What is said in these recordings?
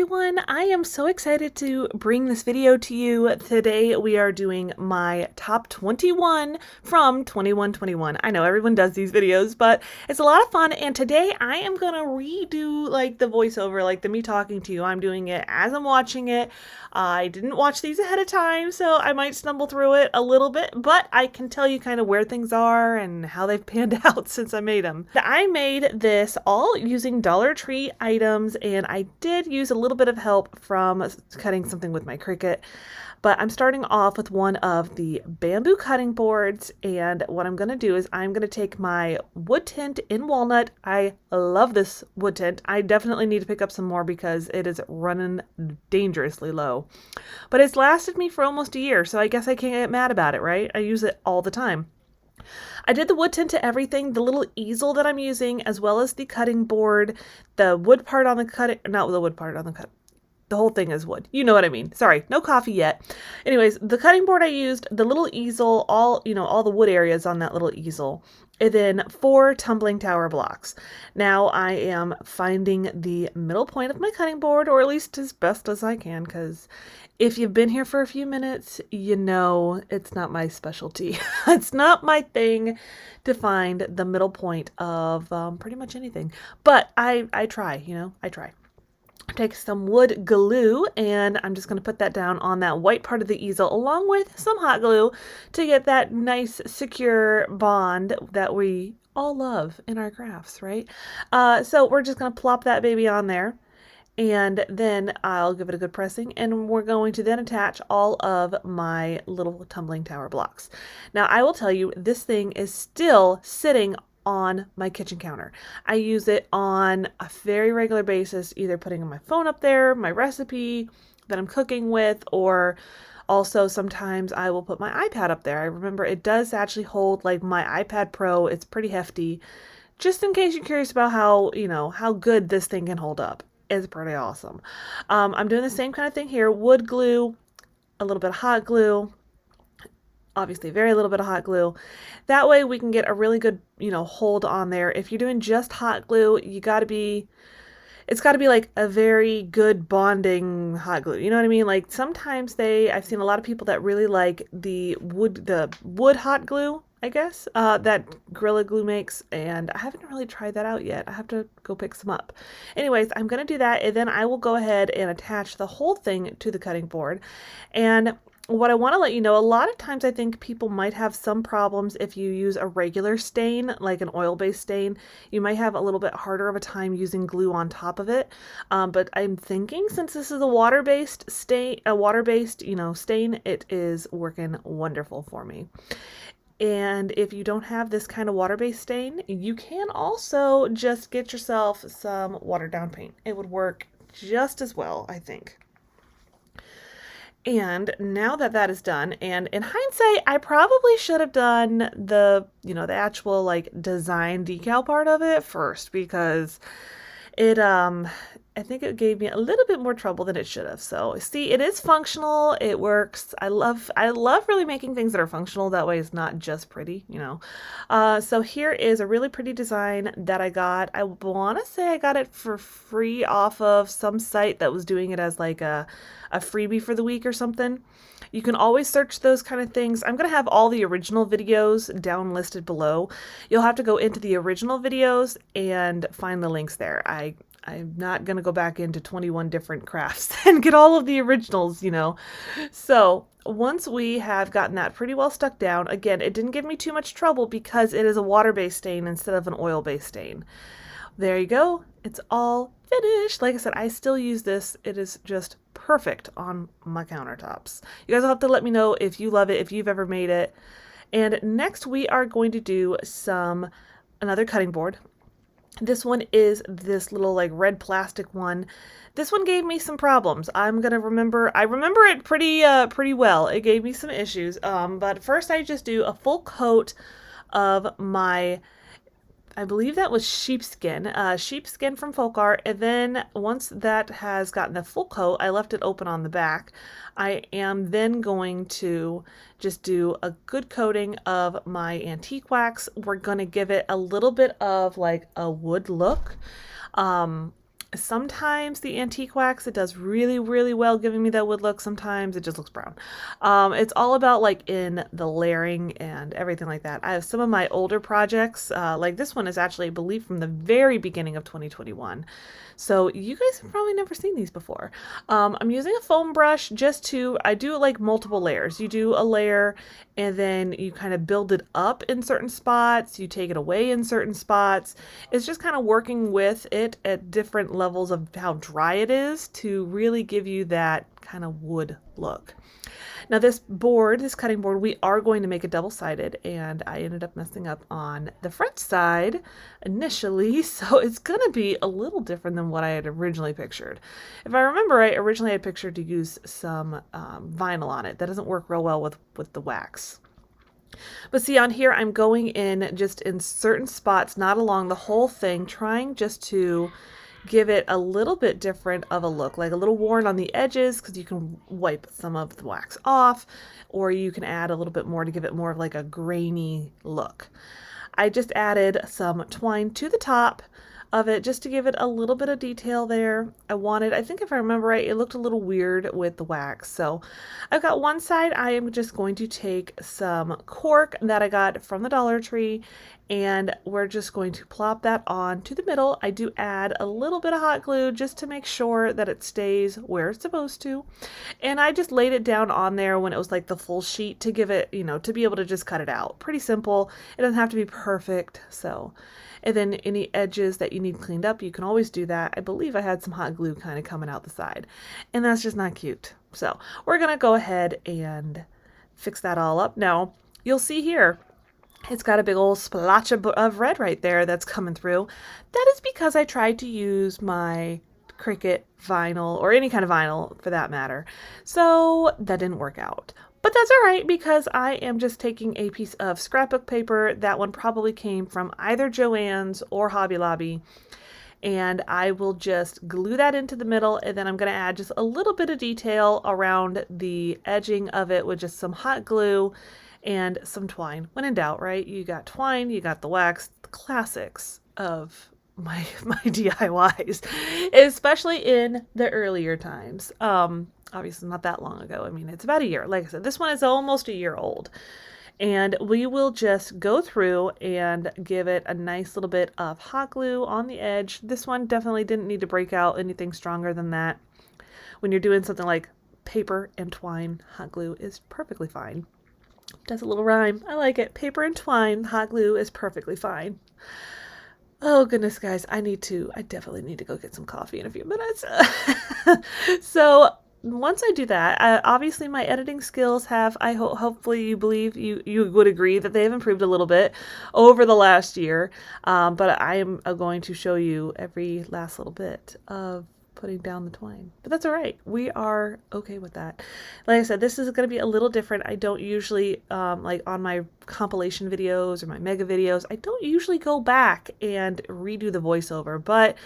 everyone. I am so excited to bring this video to you. Today we are doing my top 21 from 2121. I know everyone does these videos, but it's a lot of fun, and today I am gonna redo like the voiceover, like the me talking to you. I'm doing it as I'm watching it. I didn't watch these ahead of time, so I might stumble through it a little bit, but I can tell you kind of where things are and how they've panned out since I made them. I made this all using Dollar Tree items, and I did use a little bit of help from cutting something with my Cricut. But I'm starting off with one of the bamboo cutting boards, and what I'm going to do is I'm going to take my wood tint in walnut. I love this wood tint. I definitely need to pick up some more because it is running dangerously low. But it's lasted me for almost a year, so I guess I can't get mad about it, right? I use it all the time. I did the wood tint to everything, the little easel that I'm using, as well as the cutting board, the wood part on the cutting, not the wood part on the cut. The whole thing is wood. You know what I mean. Sorry, no coffee yet. Anyways, the cutting board I used, the little easel, all the wood areas on that little easel, and then 4 tumbling tower blocks. Now I am finding the middle point of my cutting board, or at least as best as I can, because if you've been here for a few minutes, you know it's not my specialty. It's not my thing to find the middle point of pretty much anything. But I try, I try. Take some wood glue, and I'm just going to put that down on that white part of the easel along with some hot glue to get that nice secure bond that we all love in our crafts, right? So we're just going to plop that baby on there, and then I'll give it a good pressing, and we're going to then attach all of my little tumbling tower blocks. Now I will tell you, this thing is still sitting on my kitchen counter. I use it on a very regular basis, either putting my phone up there, my recipe that I'm cooking with, or also sometimes I will put my iPad up there. I remember it does actually hold like my iPad Pro. It's pretty hefty. Just in case you're curious about how, how good this thing can hold up. It's pretty awesome. I'm doing the same kind of thing here. Wood glue, a little bit of hot glue, obviously very little bit of hot glue. That way we can get a really good, hold on there. If you're doing just hot glue, it's got to be like a very good bonding hot glue. You know what I mean? Like sometimes I've seen a lot of people that really like the wood hot glue, I guess, that Gorilla Glue makes, and I haven't really tried that out yet. I have to go pick some up. Anyways, I'm going to do that, and then I will go ahead and attach the whole thing to the cutting board. And what I want to let you know, a lot of times I think people might have some problems if you use a regular stain, like an oil-based stain. You might have a little bit harder of a time using glue on top of it. But I'm thinking since this is a water-based stain, stain, it is working wonderful for me. And if you don't have this kind of water-based stain, you can also just get yourself some watered-down paint. It would work just as well, I think. And now that that is done, and in hindsight, I probably should have done the, the actual like design decal part of it first, because it, I think it gave me a little bit more trouble than it should have. So see, it is functional. It works. I love really making things that are functional. That way it's not just pretty, So here is a really pretty design that I got. I want to say I got it for free off of some site that was doing it as like a freebie for the week or something. You can always search those kind of things. I'm going to have all the original videos down listed below. You'll have to go into the original videos and find the links there. I'm not going to go back into 21 different crafts and get all of the originals, So once we have gotten that pretty well stuck down, again, it didn't give me too much trouble because it is a water-based stain instead of an oil-based stain. There you go. It's all finished. Like I said, I still use this. It is just perfect on my countertops. You guys will have to let me know if you love it, if you've ever made it. And next we are going to do another cutting board. This one is this little like red plastic one. This one gave me some problems. I remember it pretty well. It gave me some issues. But first I just do a full coat of my, I believe that was sheepskin from Folk Art, and then once that has gotten the full coat, I left it open on the back. I am then going to just do a good coating of my antique wax. We're going to give it a little bit of like a wood look. Sometimes the antique wax, it does really, really well giving me that wood look. Sometimes it just looks brown. It's all about like in the layering and everything like that. I have some of my older projects, like this one is actually, I believe, from the very beginning of 2021. So you guys have probably never seen these before. I'm using a foam brush I do like multiple layers. You do a layer and then you kind of build it up in certain spots. You take it away in certain spots. It's just kind of working with it at different levels of how dry it is to really give you that kind of wood look. Now this cutting board, we are going to make it double-sided, and I ended up messing up on the front side initially, so it's going to be a little different than what I had originally pictured. If I remember right, originally I had pictured to use some vinyl on it. That doesn't work real well with the wax. But see, on here I'm going in just in certain spots, not along the whole thing, trying just to give it a little bit different of a look, like a little worn on the edges, because you can wipe some of the wax off, or you can add a little bit more to give it more of like a grainy look. I just added some twine to the top of it just to give it a little bit of detail there. I think if I remember right, it looked a little weird with the wax. So I've got one side, I am just going to take some cork that I got from the Dollar Tree, and we're just going to plop that on to the middle. I do add a little bit of hot glue just to make sure that it stays where it's supposed to. And I just laid it down on there when it was like the full sheet to give it, to be able to just cut it out. Pretty simple. It doesn't have to be perfect. And then any edges that you need cleaned up, you can always do that. I believe I had some hot glue kind of coming out the side, and that's just not cute. So we're going to go ahead and fix that all up. Now, you'll see here, it's got a big old splotch of red right there that's coming through. That is because I tried to use my Cricut vinyl, or any kind of vinyl for that matter. So that didn't work out. But that's all right, because I am just taking a piece of scrapbook paper. That one probably came from either Joann's or Hobby Lobby. And I will just glue that into the middle, and then I'm going to add just a little bit of detail around the edging of it with just some hot glue and some twine. When in doubt, right? You got twine, you got the wax, the classics of my DIYs, especially in the earlier times. Obviously not that long ago. I mean, it's about a year. Like I said, this one is almost a year old. And we will just go through and give it a nice little bit of hot glue on the edge. This one definitely didn't need to break out anything stronger than that. When you're doing something like paper and twine, hot glue is perfectly fine. Does a little rhyme. I like it. Paper and twine, hot glue is perfectly fine. Oh goodness, guys, I definitely need to go get some coffee in a few minutes. So once I do that, obviously my editing skills have, hopefully you believe, you would agree that they have improved a little bit over the last year. But I am going to show you every last little bit of putting down the twine. But that's all right. We are okay with that. Like I said, this is going to be a little different. I don't usually, like on my compilation videos or my mega videos, I don't usually go back and redo the voiceover. But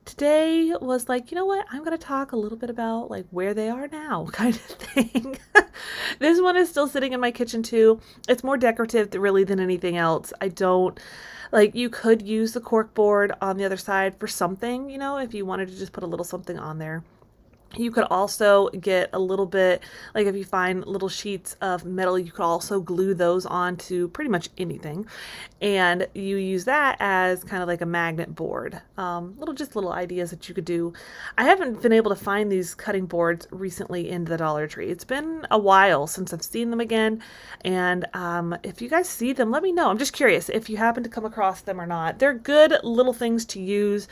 today was like, you know what? I'm going to talk a little bit about like where they are now kind of thing. This one is still sitting in my kitchen too. It's more decorative really than anything else. You could use the cork board on the other side for something, if you wanted to just put a little something on there. You could also get a little bit, like if you find little sheets of metal, you could also glue those onto pretty much anything. And you use that as kind of like a magnet board. Little ideas that you could do. I haven't been able to find these cutting boards recently in the Dollar Tree. It's been a while since I've seen them again. And if you guys see them, let me know. I'm just curious if you happen to come across them or not. They're good little things to use,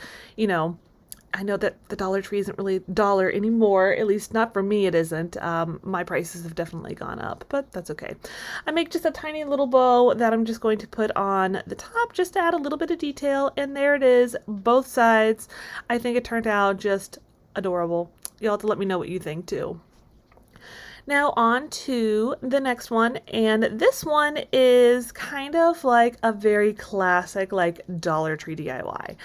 I know that the Dollar Tree isn't really dollar anymore, at least not for me it isn't. My prices have definitely gone up, but that's okay. I make just a tiny little bow that I'm just going to put on the top just to add a little bit of detail, and there it is, both sides. I think it turned out just adorable. You'll have to let me know what you think too. Now on to the next one, and this one is kind of like a very classic like Dollar Tree DIY.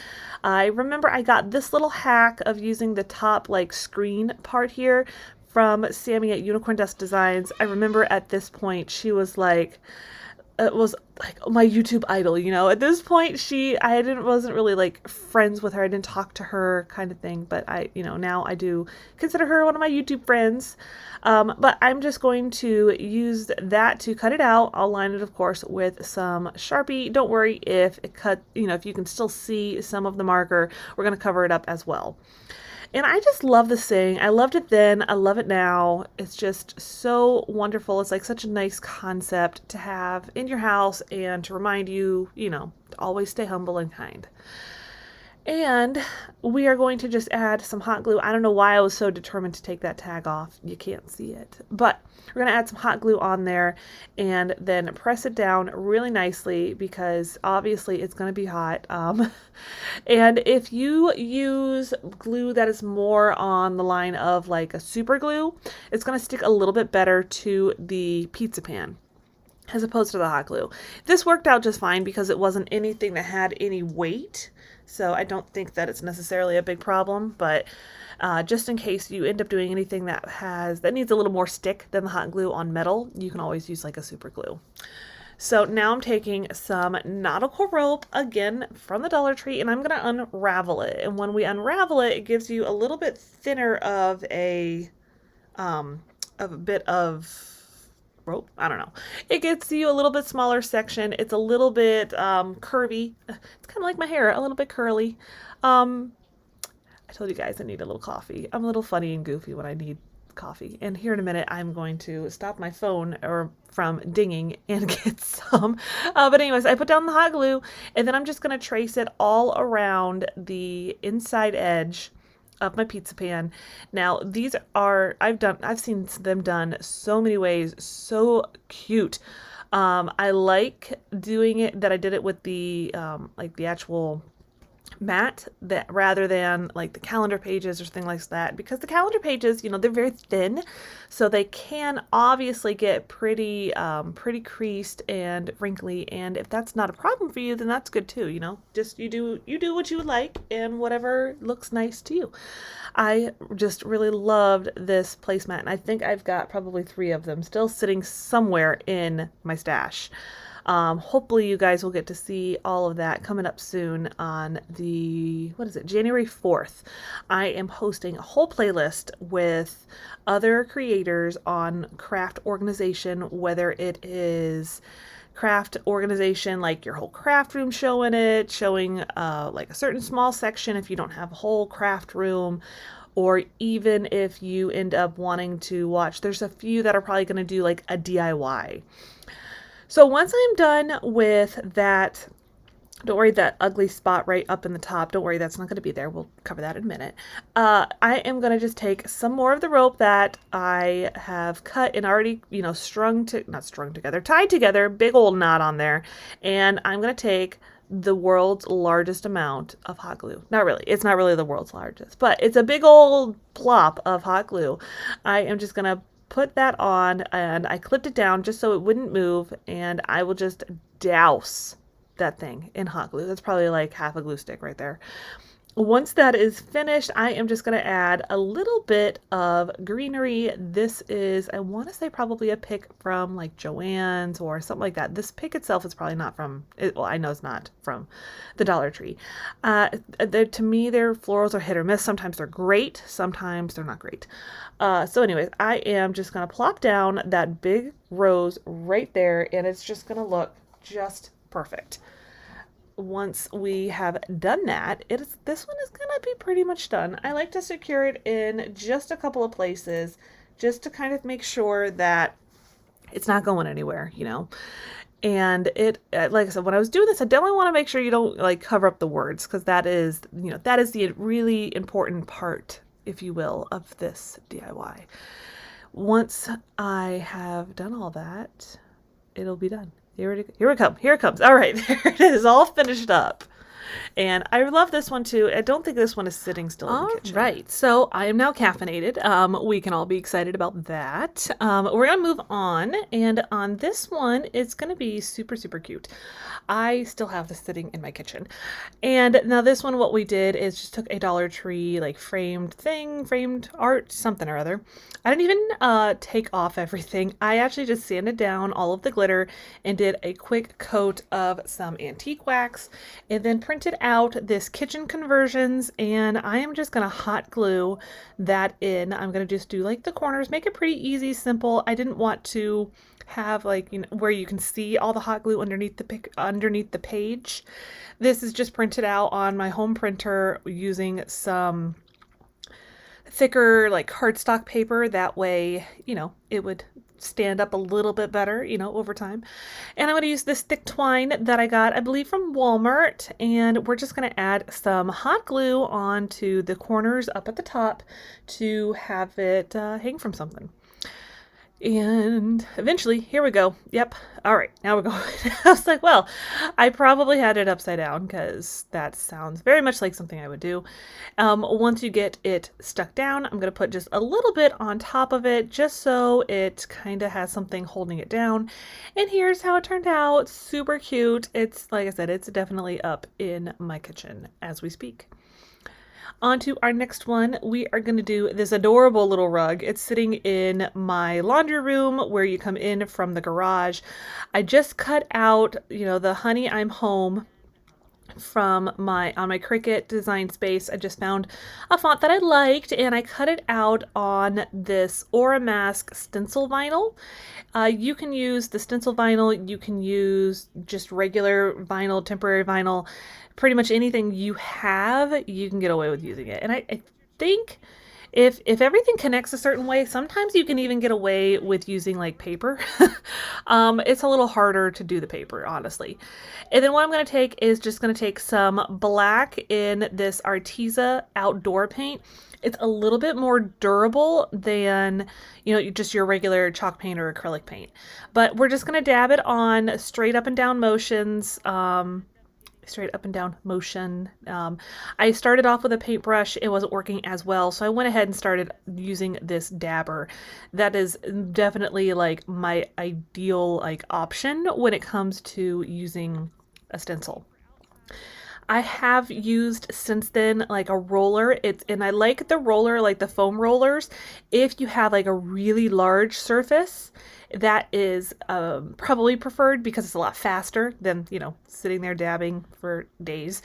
I remember I got this little hack of using the top like screen part here from Sammy at Unicorn Dust Designs. I remember at this point she was like, it was like my YouTube idol, you know. At this point, wasn't really like friends with her. I didn't talk to her kind of thing, but now I do consider her one of my YouTube friends. But I'm just going to use that to cut it out. I'll line it, of course, with some Sharpie. Don't worry if if you can still see some of the marker, we're going to cover it up as well. And I just love this thing. I loved it then. I love it now. It's just so wonderful. It's like such a nice concept to have in your house and to remind you, to always stay humble and kind. And we are going to just add some hot glue. I don't know why I was so determined to take that tag off. You can't see it. But we're going to add some hot glue on there and then press it down really nicely because obviously it's going to be hot. And if you use glue that is more on the line of like a super glue, it's going to stick a little bit better to the pizza pan as opposed to the hot glue. This worked out just fine because it wasn't anything that had any weight. So I don't think that it's necessarily a big problem, but just in case you end up doing anything that needs a little more stick than the hot glue on metal, you can always use like a super glue. So now I'm taking some nautical rope, again, from the Dollar Tree, and I'm going to unravel it. And when we unravel it, it gives you a little bit thinner of a bit of rope. I don't know. It gets you a little bit smaller section. It's a little bit curvy. It's kind of like my hair, a little bit curly. I told you guys I need a little coffee. I'm a little funny and goofy when I need coffee. And here in a minute, I'm going to stop my phone from dinging and get some. But anyways, I put down the hot glue and then I'm just going to trace it all around the inside edge of my pizza pan. Now these are, I've seen them done so many ways, so cute. I like doing it that I did it with the like the actual mat that rather than like the calendar pages or things like that, because the calendar pages, they're very thin, so they can obviously get pretty creased and wrinkly, and if that's not a problem for you, then that's good too. Just you do what you would like and whatever looks nice to you. I just really loved this placemat, and I think I've got probably 3 of them still sitting somewhere in my stash. Hopefully you guys will get to see all of that coming up soon on January 4th. I am posting a whole playlist with other creators on craft organization, whether it is craft organization, like your whole craft room showing like a certain small section if you don't have a whole craft room, or even if you end up wanting to watch, there's a few that are probably going to do like a DIY. So once I'm done with that, don't worry, that ugly spot right up in the top, don't worry, that's not going to be there. We'll cover that in a minute. I am going to just take some more of the rope that I have cut and already, tied together, big old knot on there. And I'm going to take the world's largest amount of hot glue. Not really, it's not really the world's largest, but it's a big old plop of hot glue. I am just going to put that on, and I clipped it down just so it wouldn't move, and I will just douse that thing in hot glue. That's probably like half a glue stick right there. Once that is finished, I am just going to add a little bit of greenery. This is, I want to say, probably a pick from like Joann's or something like that. This pick itself is probably not from, well, I know it's not from the Dollar Tree. To me, their florals are hit or miss. Sometimes they're great, sometimes they're not great. So anyways, I am just going to plop down that big rose right there, and it's just going to look just perfect. Once we have done that, this one is going to be pretty much done. I like to secure it in just a couple of places just to kind of make sure that it's not going anywhere, And like I said, when I was doing this, I definitely want to make sure you don't like cover up the words, because that is the really important part, if you will, of this DIY. Once I have done all that, it'll be done. Here it comes. All right, there it is, all finished up. And I love this one too. I don't think this one is sitting still in the kitchen. Right, so I am now caffeinated. We can all be excited about that. We're gonna move on, and on this one, it's gonna be super, super cute. I still have this sitting in my kitchen. And now this one, what we did is just took a Dollar Tree like framed art, something or other. I didn't even take off everything. I actually just sanded down all of the glitter and did a quick coat of some antique wax and then printed out this kitchen conversions, and I am just gonna hot glue that in. I'm gonna just do like the corners, make it pretty easy, simple. I didn't want to have like, you know, where you can see all the hot glue underneath the page. This is just printed out on my home printer using some thicker like cardstock paper. That way, you know, it would stand up a little bit better, you know, over time. And I'm going to use this thick twine that I got, I believe, from Walmart, and we're just going to add some hot glue onto the corners up at the top to have it hang from something. And eventually, here we go. Yep. All right, now we're going. I was like, well, I probably had it upside down because that sounds very much like something I would do. Once you get it stuck down, I'm going to put just a little bit on top of it just so it kind of has something holding it down. And here's how it turned out. Super cute. It's, like I said, it's definitely up in my kitchen as we speak. On to our next one, we are going to do this adorable little rug. It's sitting in my laundry room where you come in from the garage. I just cut out, you know, the Honey I'm Home from on my Cricut design space. I just found a font that I liked and I cut it out on this Aura Mask stencil vinyl. You can use the stencil vinyl, you can use just regular vinyl, temporary vinyl, pretty much anything you have, you can get away with using it. And I think if everything connects a certain way, sometimes you can even get away with using like paper. It's a little harder to do the paper, honestly. And then what I'm going to take is just going to take some black in this Arteza outdoor paint. It's a little bit more durable than, you know, just your regular chalk paint or acrylic paint. But we're just going to dab it on straight up and down motions. I started off with a paintbrush. It wasn't working as well, so I went ahead and started using this dabber. That is definitely like my ideal like option when it comes to using a stencil. I have used since then like a roller. And I like the roller, like the foam rollers, if you have like a really large surface. That is probably preferred because it's a lot faster than, you know, sitting there dabbing for days.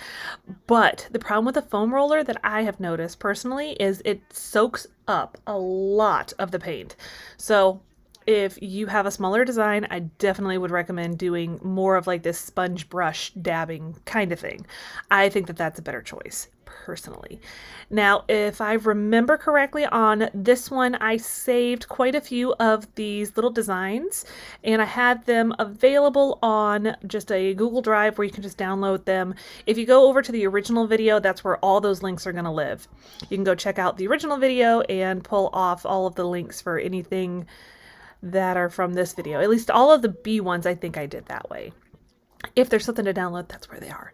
But the problem with a foam roller that I have noticed personally is it soaks up a lot of the paint. So if you have a smaller design, I definitely would recommend doing more of like this sponge brush dabbing kind of thing. I think that that's a better choice, personally. Now, if I remember correctly on this one, I saved quite a few of these little designs and I had them available on just a Google Drive where you can just download them. If you go over to the original video, that's where all those links are going to live. You can go check out the original video and pull off all of the links for anything that are from this video. At least all of the B ones, I think I did that way. If there's something to download, that's where they are.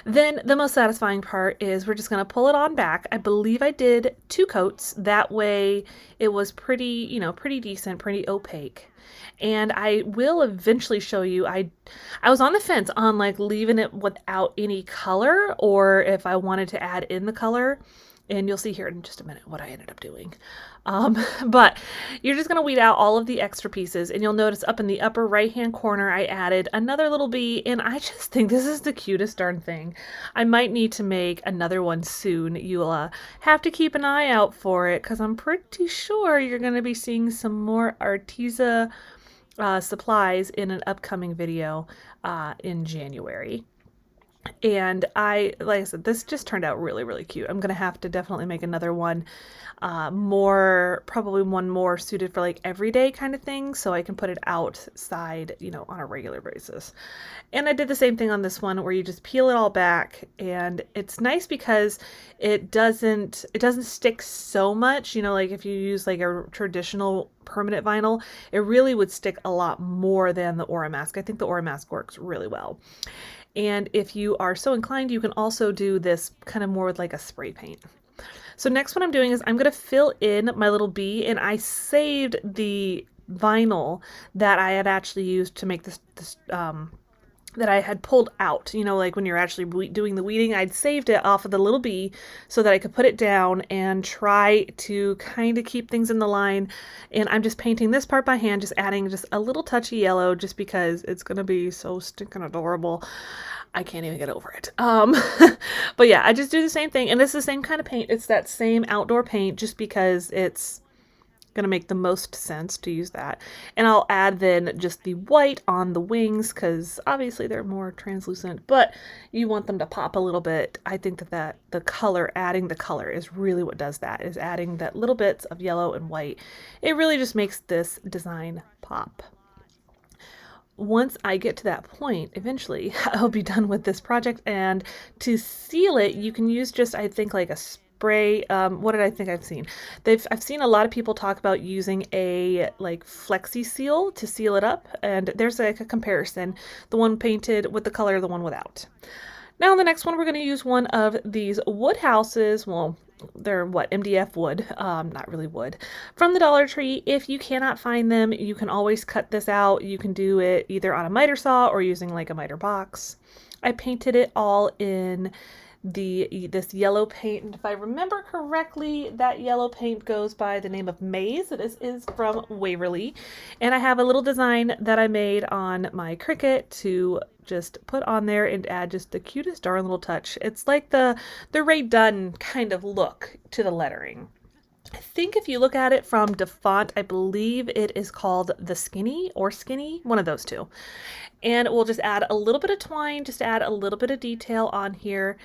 Then the most satisfying part is we're just going to pull it on back. I believe I did 2 coats. That way it was pretty, you know, pretty decent, pretty opaque. And I will eventually show you, I was on the fence on like leaving it without any color or if I wanted to add in the color. And you'll see here in just a minute what I ended up doing. But you're just going to weed out all of the extra pieces, and you'll notice up in the upper right hand corner I added another little bee, and I just think this is the cutest darn thing. I might need to make another one soon. You'll have to keep an eye out for it because I'm pretty sure you're going to be seeing some more Arteza supplies in an upcoming video in January. And like I said, this just turned out really, really cute. I'm going to have to definitely make another one, probably one more suited for like everyday kind of thing, so I can put it outside, you know, on a regular basis. And I did the same thing on this one where you just peel it all back, and it's nice because it doesn't stick so much, you know, like if you use like a traditional permanent vinyl, it really would stick a lot more than the Aura Mask. I think the Aura Mask works really well. And if you are so inclined, you can also do this kind of more with like a spray paint. So next what I'm doing is I'm going to fill in my little bee, and I saved the vinyl that I had actually used to make this that I had pulled out, you know, like when you're actually doing the weeding, I'd saved it off of the little bee so that I could put it down and try to kind of keep things in the line. And I'm just painting this part by hand, just adding just a little touch of yellow just because it's going to be so stinking adorable. I can't even get over it. But yeah, I just do the same thing. And it's the same kind of paint. It's that same outdoor paint just because it's going to make the most sense to use that. And I'll add then just the white on the wings because obviously they're more translucent, but you want them to pop a little bit. I think that the color, adding the color is really what does that, is adding that little bits of yellow and white. It really just makes this design pop. Once I get to that point, eventually I'll be done with this project, and to seal it, you can use just, I think, like a spray. What did I think I've seen? I've seen a lot of people talk about using a like flexi seal to seal it up, and there's like a comparison, the one painted with the color, the one without. Now the next one, we're going to use one of these wood houses. Well, they're what, MDF wood, not really wood, from the Dollar Tree. If you cannot find them, you can always cut this out. You can do it either on a miter saw or using like a miter box. I painted it all in this yellow paint, and if I remember correctly, that yellow paint goes by the name of Maize. It is from Waverly, and I have a little design that I made on my Cricut to just put on there and add just the cutest darn little touch. It's like the Ray Dunn kind of look to the lettering. I think if you look at it from DeFont, I believe it is called the Skinny or Skinny, one of those two. And we'll just add a little bit of twine, just add a little bit of detail on here.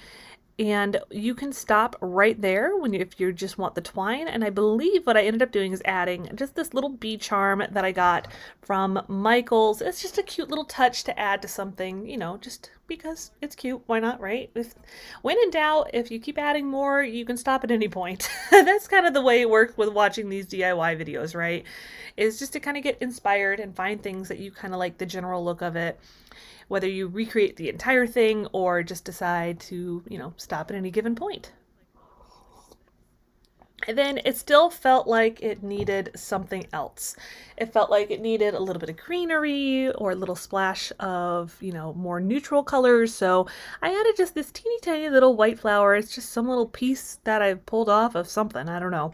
And you can stop right there if you just want the twine. And I believe what I ended up doing is adding just this little bee charm that I got from Michael's. It's just a cute little touch to add to something, you know, just because it's cute. Why not, right? When in doubt, if you keep adding more, you can stop at any point. That's kind of the way it works with watching these DIY videos, right? Is just to kind of get inspired and find things that you kind of like the general look of it. Whether you recreate the entire thing or just decide to, you know, stop at any given point. And then it still felt like it needed something else. It felt like it needed a little bit of greenery or a little splash of, you know, more neutral colors. So I added just this teeny tiny little white flower. It's just some little piece that I pulled off of something. I don't know.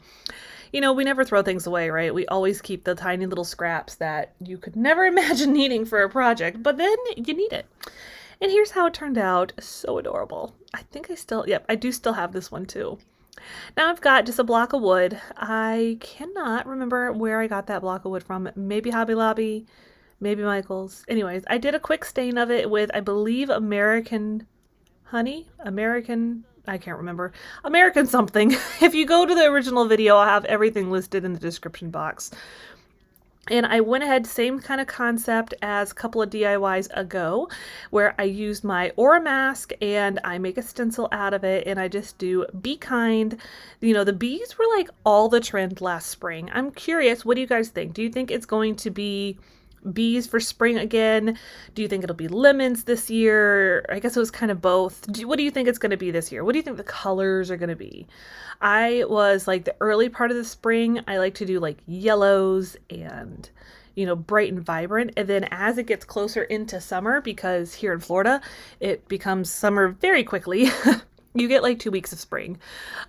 You know, we never throw things away, right? We always keep the tiny little scraps that you could never imagine needing for a project, but then you need it. And here's how it turned out. So adorable. I think I do still have this one too. Now I've got just a block of wood. I cannot remember where I got that block of wood from. Maybe Hobby Lobby, maybe Michael's. Anyways, I did a quick stain of it with, I believe, American honey, I can't remember. American something. If you go to the original video, I'll have everything listed in the description box. And I went ahead, same kind of concept as a couple of DIYs ago, where I used my aura mask and I make a stencil out of it, and I just do Be Kind. You know, the bees were like all the trend last spring. I'm curious, what do you guys think? Do you think it's going to be bees for spring again? Do you think it'll be lemons this year? I guess it was kind of both. What do you think it's going to be this year? What do you think the colors are going to be? I was like the early part of the spring, I like to do like yellows and, you know, bright and vibrant. And then as it gets closer into summer, because here in Florida, it becomes summer very quickly. You get like 2 weeks of spring.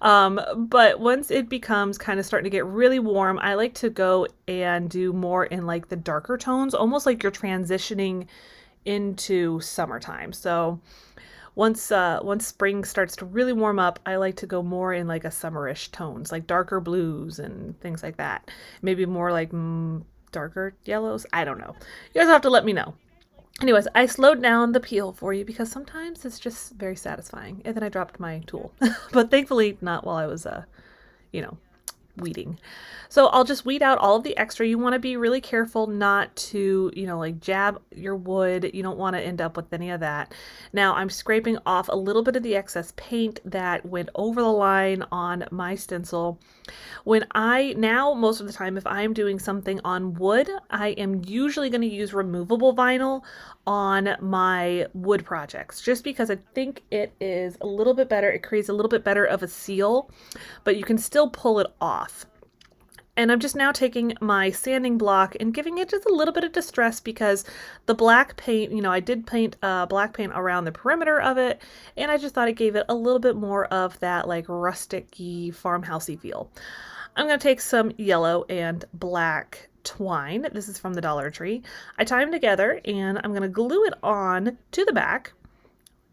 But once it becomes kind of starting to get really warm, I like to go and do more in like the darker tones, almost like you're transitioning into summertime. So once spring starts to really warm up, I like to go more in like a summerish tones, like darker blues and things like that. Maybe more like darker yellows. I don't know. You guys have to let me know. Anyways, I slowed down the peel for you because sometimes it's just very satisfying. And then I dropped my tool. But thankfully not while I was, you know, weeding. So I'll just weed out all of the extra. You want to be really careful not to, you know, like jab your wood. You don't want to end up with any of that. Now I'm scraping off a little bit of the excess paint that went over the line on my stencil. Most of the time, if I'm doing something on wood, I am usually going to use removable vinyl on my wood projects, just because I think it is a little bit better. It creates a little bit better of a seal, but you can still pull it off. And I'm just now taking my sanding block and giving it just a little bit of distress, because the black paint, you know, I did paint black paint around the perimeter of it, and I just thought it gave it a little bit more of that like rustic-y, farmhousey feel. I'm going to take some yellow and black twine. This is from the Dollar Tree. I tie them together and I'm going to glue it on to the back.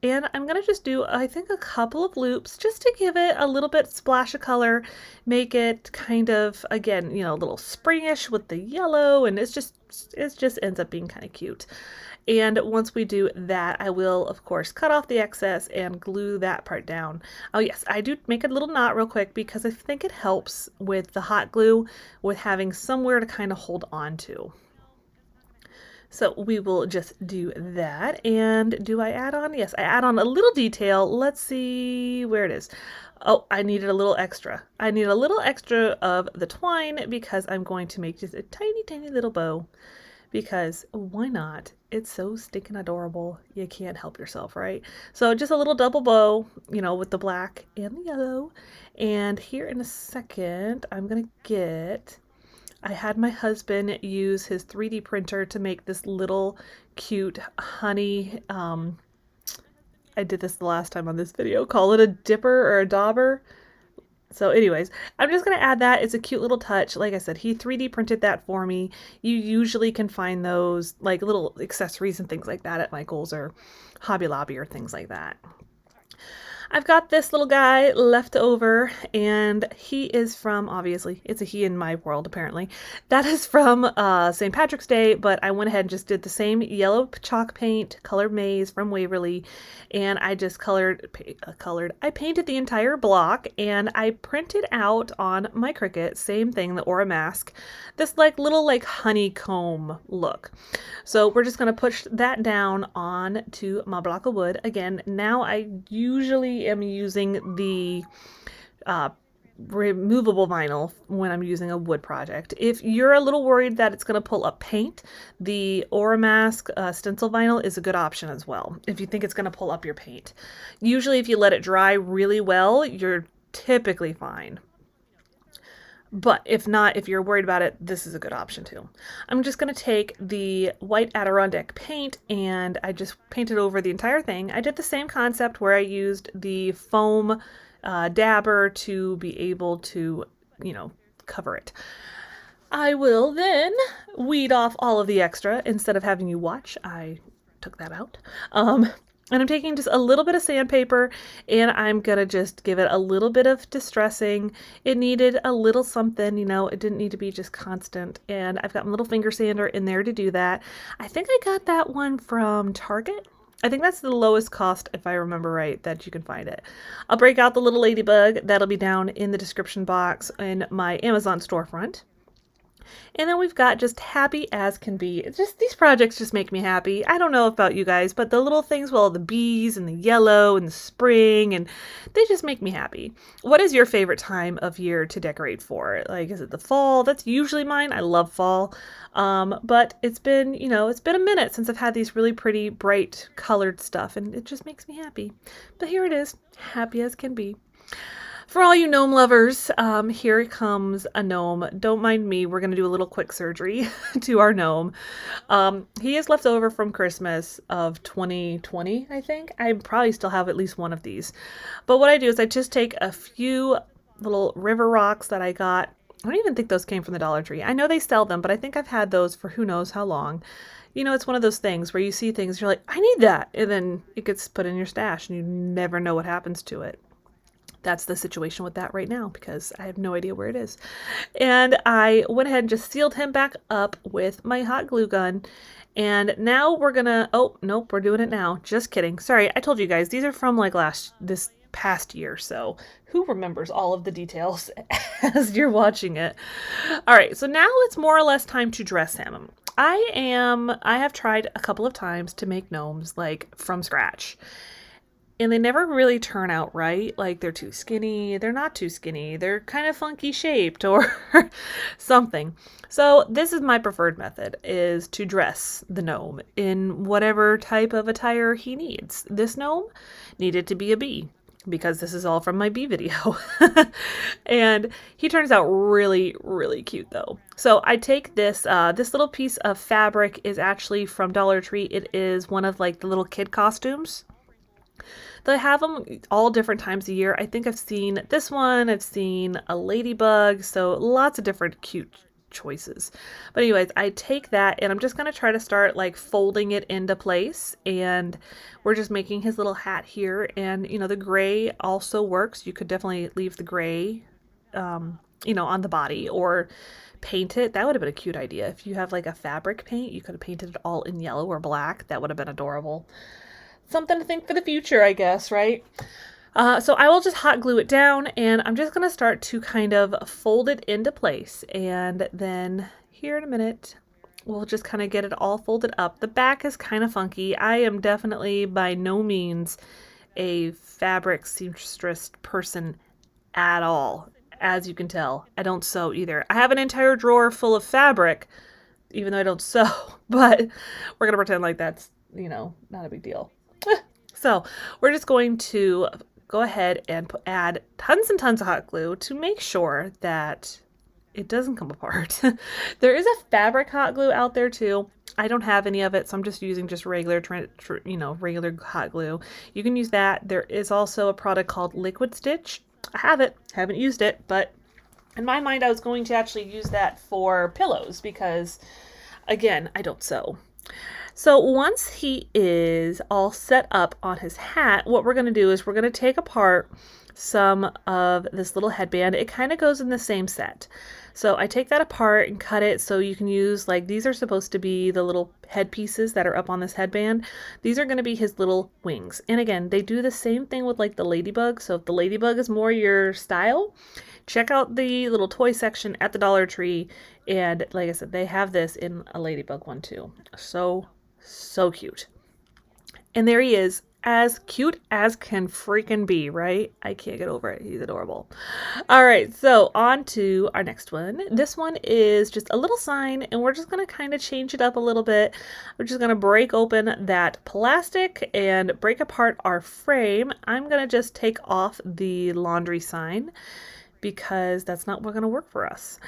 And I'm going to just do, I think, a couple of loops just to give it a little bit splash of color, make it kind of, again, you know, a little springish with the yellow, and it just ends up being kind of cute. And once we do that, I will, of course, cut off the excess and glue that part down. Oh yes, I do make a little knot real quick because I think it helps with the hot glue with having somewhere to kind of hold on to. So we will just do that. And do I add on? Yes, I add on a little detail. Let's see where it is. Oh, I needed a little extra. I need a little extra of the twine because I'm going to make just a tiny, tiny little bow. Because why not? It's so stinking adorable. You can't help yourself, right? So just a little double bow, you know, with the black and the yellow. And here in a second, I'm going to get... I had my husband use his 3D printer to make this little cute honey, I did this the last time on this video, call it a dipper or a dauber. So anyways, I'm just going to add that. It's a cute little touch. Like I said, he 3D printed that for me. You usually can find those like little accessories and things like that at Michael's or Hobby Lobby or things like that. I've got this little guy left over, and he is from, obviously, it's a he in my world, apparently. That is from St. Patrick's Day, but I went ahead and just did the same yellow chalk paint, colored maize from Waverly, and I just I painted the entire block, and I printed out on my Cricut, same thing, the Aura Mask, this like little like honeycomb look. So we're just going to push that down on to my block of wood. Again, now I usually am using the removable vinyl when I'm using a wood project. If you're a little worried that it's going to pull up paint, the Aura Mask stencil vinyl is a good option as well, if you think it's going to pull up your paint. Usually if you let it dry really well, you're typically fine. But if not, if you're worried about it, this is a good option too. I'm just going to take the white Adirondack paint and I just painted over the entire thing. I did the same concept where I used the foam dabber to be able to, you know, cover it. I will then weed off all of the extra instead of having you watch. I took that out. And I'm taking just a little bit of sandpaper and I'm going to just give it a little bit of distressing. It needed a little something, you know, it didn't need to be just constant. And I've got my little finger sander in there to do that. I think I got that one from Target. I think that's the lowest cost, if I remember right, that you can find it. I'll break out the little ladybug. That'll be down in the description box in my Amazon storefront. And then we've got just happy as can be. It's just these projects just make me happy. I don't know about you guys, but the little things, well, the bees and the yellow and the spring, and they just make me happy. What is your favorite time of year to decorate for? Like, is it the fall? That's usually mine. I love fall. But it's been, you know, it's been a minute since I've had these really pretty bright colored stuff, and it just makes me happy. But here it is, happy as can be. For all you gnome lovers, here comes a gnome. Don't mind me, we're going to do a little quick surgery to our gnome. He is left over from Christmas of 2020, I think. I probably still have at least one of these. But what I do is I just take a few little river rocks that I got. I don't even think those came from the Dollar Tree. I know they sell them, but I think I've had those for who knows how long. You know, it's one of those things where you see things, you're like, I need that. And then it gets put in your stash and you never know what happens to it. That's the situation with that right now because I have no idea where it is. And I went ahead and just sealed him back up with my hot glue gun. And now we're gonna, oh, nope, we're doing it now. Just kidding. Sorry, I told you guys, these are from like this past year, so who remembers all of the details as you're watching it? All right, so now it's more or less time to dress him. I have tried a couple of times to make gnomes like from scratch, and they never really turn out right. Like they're too skinny, they're not too skinny, they're kind of funky shaped or something. So this is my preferred method, is to dress the gnome in whatever type of attire he needs. This gnome needed to be a bee, because this is all from my bee video. And he turns out really, really cute though. So I take this, this little piece of fabric is actually from Dollar Tree. It is one of like the little kid costumes. They have them all different times a year. I think I've seen this one, I've seen a ladybug, so lots of different cute choices. But anyways, I take that and I'm just going to try to start like folding it into place, and we're just making his little hat here. And you know, the gray also works. You could definitely leave the gray you know, on the body or paint it. That would have been a cute idea. If you have like a fabric paint, you could have painted it all in yellow or black. That would have been adorable. Something to think for the future, I guess, right? So I will just hot glue it down, and I'm just going to start to kind of fold it into place. And then here in a minute, we'll just kind of get it all folded up. The back is kind of funky. I am definitely by no means a fabric seamstress person at all. As you can tell, I don't sew either. I have an entire drawer full of fabric, even though I don't sew, but we're going to pretend like that's, you know, not a big deal. So we're just going to go ahead and add tons and tons of hot glue to make sure that it doesn't come apart. There is a fabric hot glue out there too. I don't have any of it, so I'm just using just regular, you know, regular hot glue. You can use that. There is also a product called Liquid Stitch. I have it, haven't used it, but in my mind I was going to actually use that for pillows because, again, I don't sew. So once he is all set up on his hat, what we're going to do is we're going to take apart some of this little headband. It kind of goes in the same set. So I take that apart and cut it so you can use, like, these are supposed to be the little head pieces that are up on this headband. These are going to be his little wings. And again, they do the same thing with like the ladybug. So if the ladybug is more your style, check out the little toy section at the Dollar Tree. And like I said, they have this in a ladybug one too. So cute. And there he is, as cute as can freaking be, right? I can't get over it. He's adorable. All right, so on to our next one. This one is just a little sign, and we're just going to kind of change it up a little bit. We're just going to break open that plastic and break apart our frame. I'm going to just take off the laundry sign because that's not going to work for us.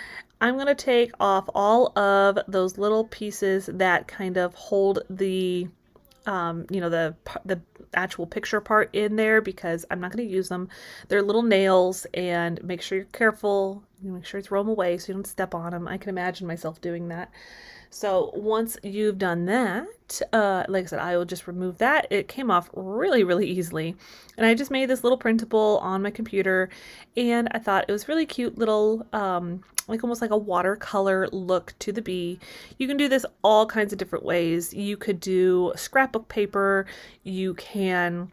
I'm going to take off all of those little pieces that kind of hold the you know, the actual picture part in there, because I'm not going to use them. They're little nails, and make sure you're careful. Make sure you throw them away so you don't step on them. I can imagine myself doing that. So once you've done that, like I said, I will just remove that. It came off really, really easily. And I just made this little printable on my computer, and I thought it was really cute little, like almost like a watercolor look to the bee. You can do this all kinds of different ways. You could do scrapbook paper. You can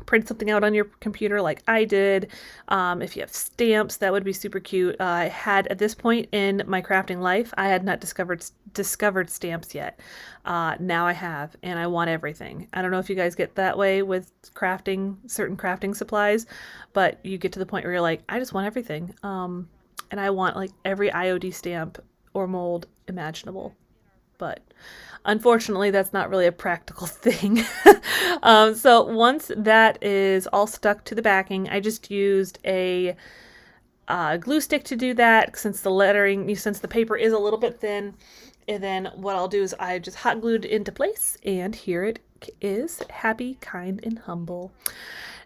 print something out on your computer like I did. If you have stamps, that would be super cute. I had, at this point in my crafting life, I had not discovered stamps yet. Now I have, and I want everything. I don't know if you guys get that way with crafting, certain crafting supplies, but you get to the point where you're like, I just want everything. And I want like every IOD stamp or mold imaginable. But unfortunately, that's not really a practical thing. So once that is all stuck to the backing, I just used a glue stick to do that, since the lettering, since the paper is a little bit thin. And then what I'll do is I just hot glued it into place, and here it is, happy, kind, and humble.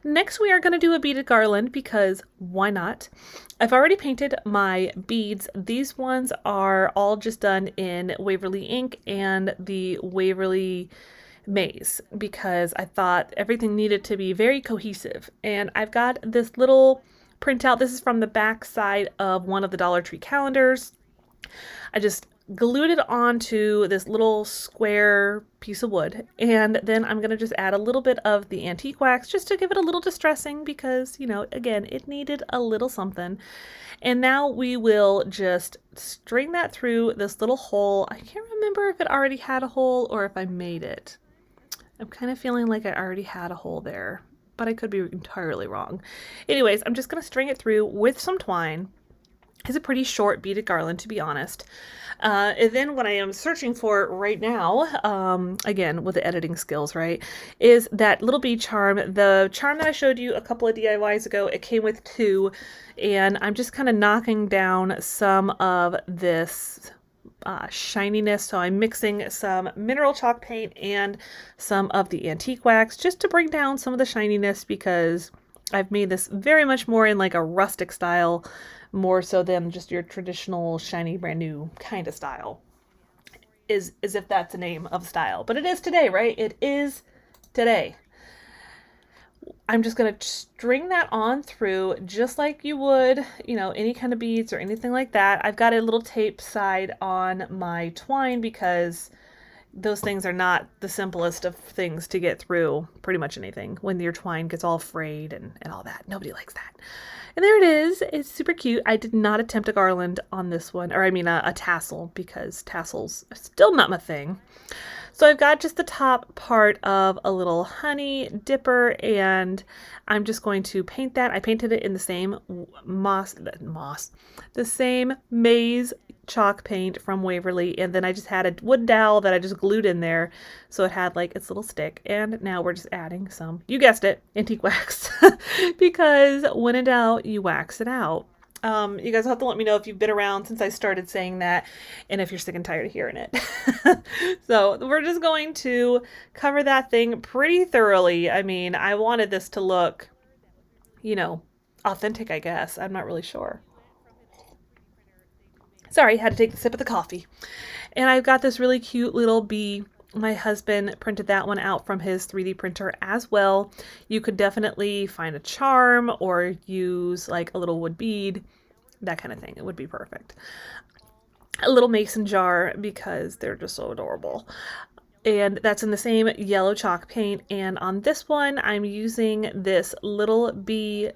Next, we are going to do a beaded garland, because why not? I've already painted my beads. These ones are all just done in Waverly ink and the Waverly maze, because I thought everything needed to be very cohesive. And I've got this little printout. This is from the back side of one of the Dollar Tree calendars. I just glued it onto this little square piece of wood, and then I'm going to just add a little bit of the antique wax just to give it a little distressing because, you know, again, it needed a little something. And now we will just string that through this little hole. I can't remember if it already had a hole or if I made it. I'm kind of feeling like I already had a hole there, but I could be entirely wrong. Anyways, I'm just going to string it through with some twine. It's a pretty short beaded garland, to be honest. And then what I am searching for right now, again, with the editing skills, right, is that little bead charm. The charm that I showed you a couple of DIYs ago, it came with 2, and I'm just kind of knocking down some of this shininess. So I'm mixing some mineral chalk paint and some of the antique wax just to bring down some of the shininess, because I've made this very much more in like a rustic style, more so than just your traditional shiny brand new kind of style, is as if that's the name of style. But it is today, right? It is today. I'm just going to string that on through just like you would, you know, any kind of beads or anything like that. I've got a little tape side on my twine because those things are not the simplest of things to get through pretty much anything when your twine gets all frayed and all that. Nobody likes that. And there it is. It's super cute. I did not attempt a garland on this one, or I mean a tassel, because tassels are still not my thing. So I've got just the top part of a little honey dipper, and I'm just going to paint that. I painted it in the same the same maize chalk paint from Waverly, and then I just had a wood dowel that I just glued in there so it had like its little stick. And now we're just adding some, you guessed it, antique wax, because when in doubt, you wax it out. You guys have to let me know if you've been around since I started saying that and if you're sick and tired of hearing it. So we're just going to cover that thing pretty thoroughly. I mean, I wanted this to look, you know, authentic, I guess. I'm not really sure. Sorry, had to take a sip of the coffee. And I've got this really cute little bee. My husband printed that one out from his 3D printer as well. You could definitely find a charm or use like a little wood bead, that kind of thing. It would be perfect. A little mason jar because they're just so adorable. And that's in the same yellow chalk paint. And on this one, I'm using this little bee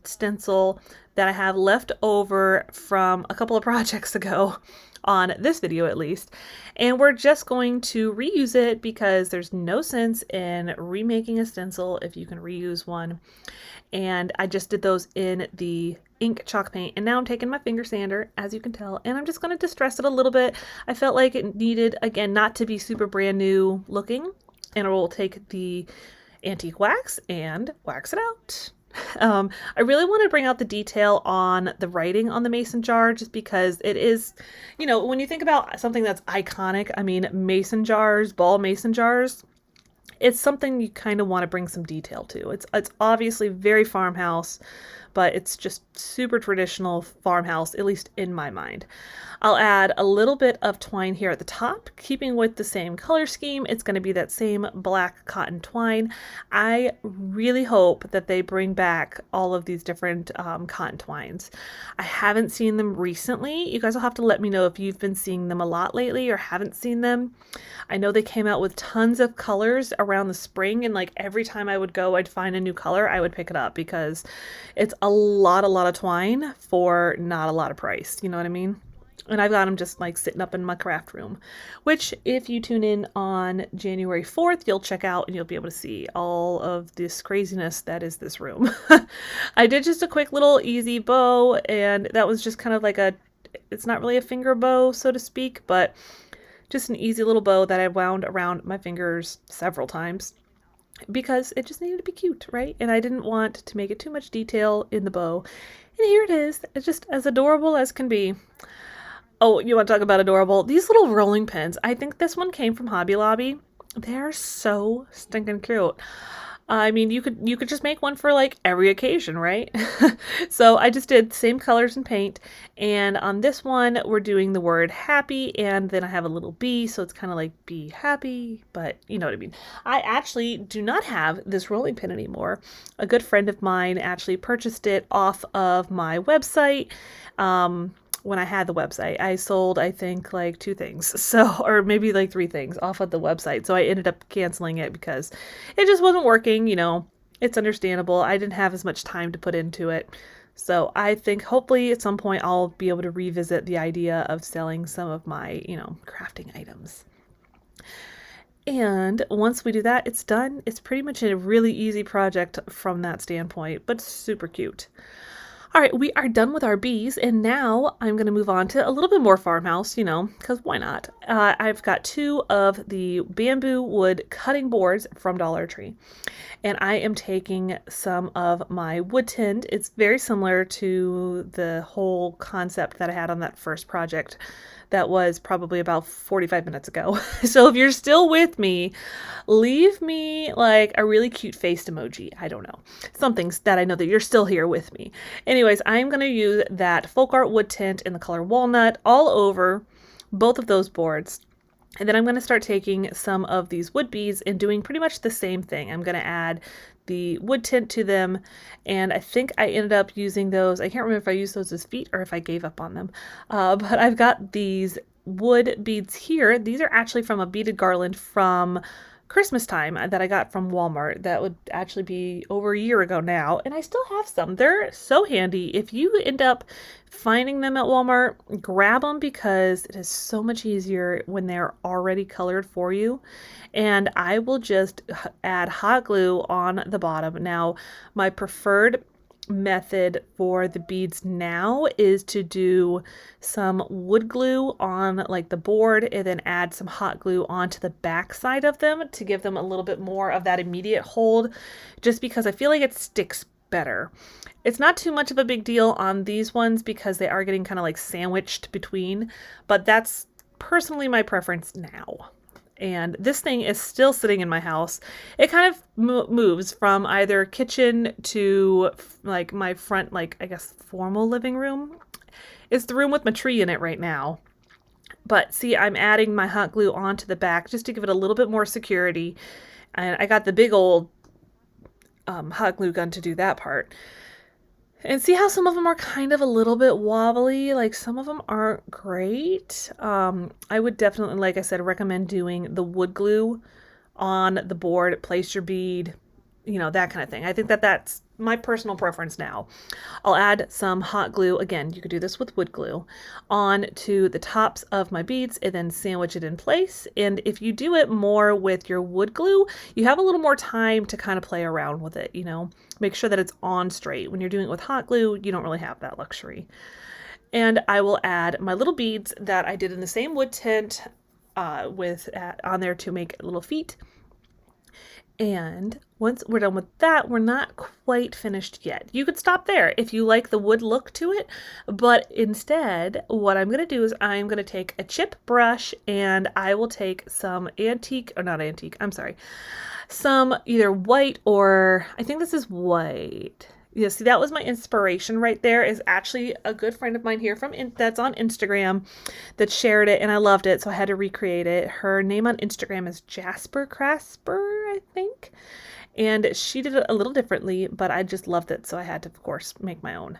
stencil that I have left over from a couple of projects ago, on this video at least, and we're just going to reuse it because there's no sense in remaking a stencil if you can reuse one. And I just did those in the ink chalk paint, and now I'm taking my finger sander, as you can tell, and I'm just going to distress it a little bit. I felt like it needed, again, not to be super brand new looking, and I will take the antique wax and wax it out. I really want to bring out the detail on the writing on the mason jar, just because it is, you know, when you think about something that's iconic, I mean, mason jars, ball mason jars, it's something you kind of want to bring some detail to. It's obviously very farmhouse, but it's just super traditional farmhouse, at least in my mind. I'll add a little bit of twine here at the top, keeping with the same color scheme. It's going to be that same black cotton twine. I really hope that they bring back all of these different cotton twines. I haven't seen them recently. You guys will have to let me know if you've been seeing them a lot lately or haven't seen them. I know they came out with tons of colors around the spring, and like every time I would go, I'd find a new color. I would pick it up because it's a lot of twine for not a lot of price. You know what I mean? And I've got them just like sitting up in my craft room, which if you tune in on January 4th, you'll check out and you'll be able to see all of this craziness that is this room. I did just a quick little easy bow, and that was just kind of like it's not really a finger bow, so to speak, but just an easy little bow that I wound around my fingers several times because it just needed to be cute, right? And I didn't want to make it too much detail in the bow. And here it is. It's just as adorable as can be. Oh, you want to talk about adorable? These little rolling pins. I think this one came from Hobby Lobby. They're so stinking cute. I mean, you could just make one for like every occasion, right? So I just did same colors and paint. And on this one, we're doing the word happy. And then I have a little bee. So it's kind of like be happy, but you know what I mean. I actually do not have this rolling pin anymore. A good friend of mine actually purchased it off of my website. when I had the website. I sold, I think, like 2 things, so, or maybe like 3 things off of the website. So I ended up canceling it because it just wasn't working. You know, it's understandable. I didn't have as much time to put into it. So I think hopefully at some point I'll be able to revisit the idea of selling some of my, you know, crafting items. And once we do that, it's done. It's pretty much a really easy project from that standpoint, but super cute. All right, we are done with our bees, and now I'm going to move on to a little bit more farmhouse, you know, because why not? I've got 2 of the bamboo wood cutting boards from Dollar Tree, and I am taking some of my wood tint. It's very similar to the whole concept that I had on that first project that was probably about 45 minutes ago. So if you're still with me, leave me like a really cute faced emoji. I don't know. Something that I know that you're still here with me. Anyways, I'm going to use that folk art wood tint in the color walnut all over both of those boards. And then I'm going to start taking some of these wood beads and doing pretty much the same thing. I'm going to add the wood tint to them, and I think I ended up using those. I can't remember if I used those as feet or if I gave up on them, but I've got these wood beads here. These are actually from a beaded garland from Christmas time that I got from Walmart. That would actually be over a year ago now, and I still have some. They're so handy. If you end up finding them at Walmart, grab them because it is so much easier when they're already colored for you. And I will just add hot glue on the bottom. Now, my preferred method for the beads now is to do some wood glue on like the board and then add some hot glue onto the back side of them to give them a little bit more of that immediate hold, just because I feel like it sticks better. It's not too much of a big deal on these ones because they are getting kind of like sandwiched between, but that's personally my preference now. And this thing is still sitting in my house. It kind of moves from either kitchen to like my front, like I guess formal living room. It's the room with my tree in it right now. But see, I'm adding my hot glue onto the back just to give it a little bit more security. And I got the big old hot glue gun to do that part. And see how some of them are kind of a little bit wobbly, like some of them aren't great. I would definitely, like I said, recommend doing the wood glue on the board, place your bead, you know, that kind of thing. I think that that's my personal preference now. I'll add some hot glue, again, you could do this with wood glue, on to the tops of my beads and then sandwich it in place. And if you do it more with your wood glue, you have a little more time to kind of play around with it, you know, make sure that it's on straight. When you're doing it with hot glue, you don't really have that luxury. And I will add my little beads that I did in the same wood tint on there to make little feet. And once we're done with that, we're not quite finished yet. You could stop there if you like the wood look to it, but instead what I'm going to do is I'm going to take a chip brush and I will take some some either white or I think this is white. Yeah, see, that was my inspiration right there. Is actually a good friend of mine here that's on Instagram that shared it, and I loved it, so I had to recreate it. Her name on Instagram is Jasper Crasper, I think, and she did it a little differently, but I just loved it, so I had to, of course, make my own.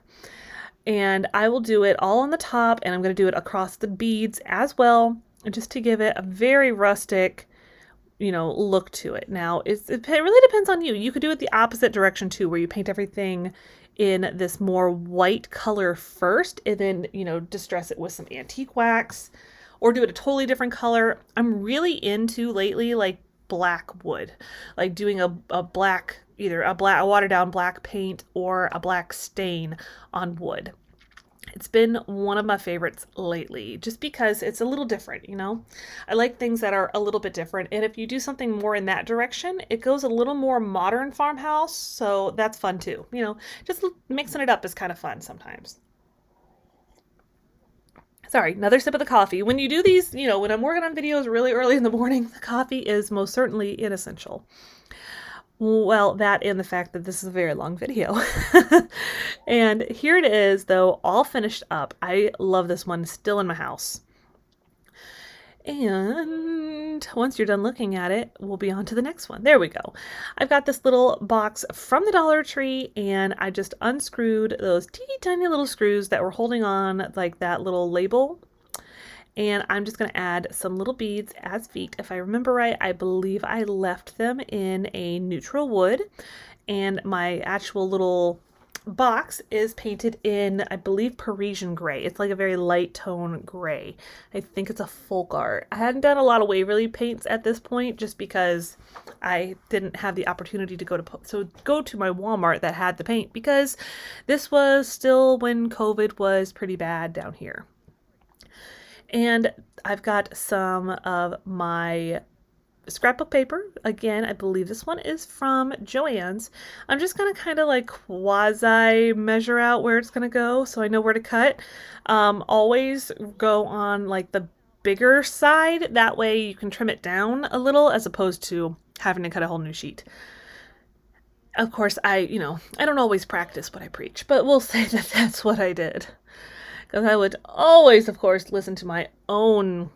And I will do it all on the top, and I'm going to do it across the beads as well, just to give it a very rustic, you know, look to it. Now, it really depends on you. You could do it the opposite direction too, where you paint everything in this more white color first and then, you know, distress it with some antique wax, or do it a totally different color. I'm really into lately like black wood, like doing a black, either a watered down black paint or a black stain on wood. It's been one of my favorites lately, just because it's a little different, you know? I like things that are a little bit different, and if you do something more in that direction, it goes a little more modern farmhouse, so that's fun too. You know, just mixing it up is kind of fun sometimes. Sorry, another sip of the coffee. When you do these, you know, when I'm working on videos really early in the morning, the coffee is most certainly an essential. Well, that and the fact that this is a very long video. And here it is, though, all finished up. I love this one, still in my house. And once you're done looking at it, we'll be on to the next one. There we go. I've got this little box from the Dollar Tree, and I just unscrewed those teeny tiny little screws that were holding on like that little label. And I'm just going to add some little beads as feet. If I remember right, I believe I left them in a neutral wood, and my actual little box is painted in, I believe, Parisian gray. It's like a very light tone gray. I think it's a folk art. I hadn't done a lot of Waverly paints at this point just because I didn't have the opportunity to go to my Walmart that had the paint, because this was still when COVID was pretty bad down here. And I've got some of my scrapbook paper. Again, I believe this one is from Joann's. I'm just going to kind of like quasi measure out where it's going to go so I know where to cut. Always go on like the bigger side. That way you can trim it down a little as opposed to having to cut a whole new sheet. Of course, I don't always practice what I preach, but we'll say that that's what I did. Because I would always, of course, listen to my own,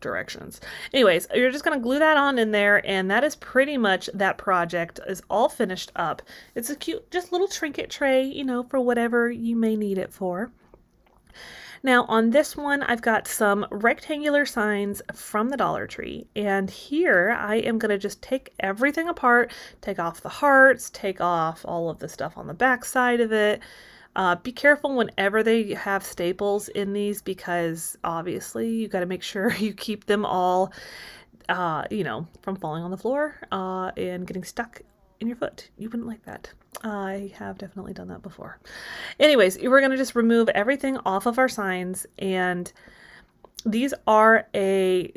directions. Anyways, you're just going to glue that on in there, and that is pretty much that project is all finished up. It's a cute, just little trinket tray, for whatever you may need it for. Now on this one, I've got some rectangular signs from the Dollar Tree, and here I am going to just take everything apart, take off the hearts, take off all of the stuff on the back side of it. Be careful whenever they have staples in these, because obviously you got to make sure you keep them all, from falling on the floor and getting stuck in your foot. You wouldn't like that. I have definitely done that before. Anyways, we're going to just remove everything off of our signs, and these are an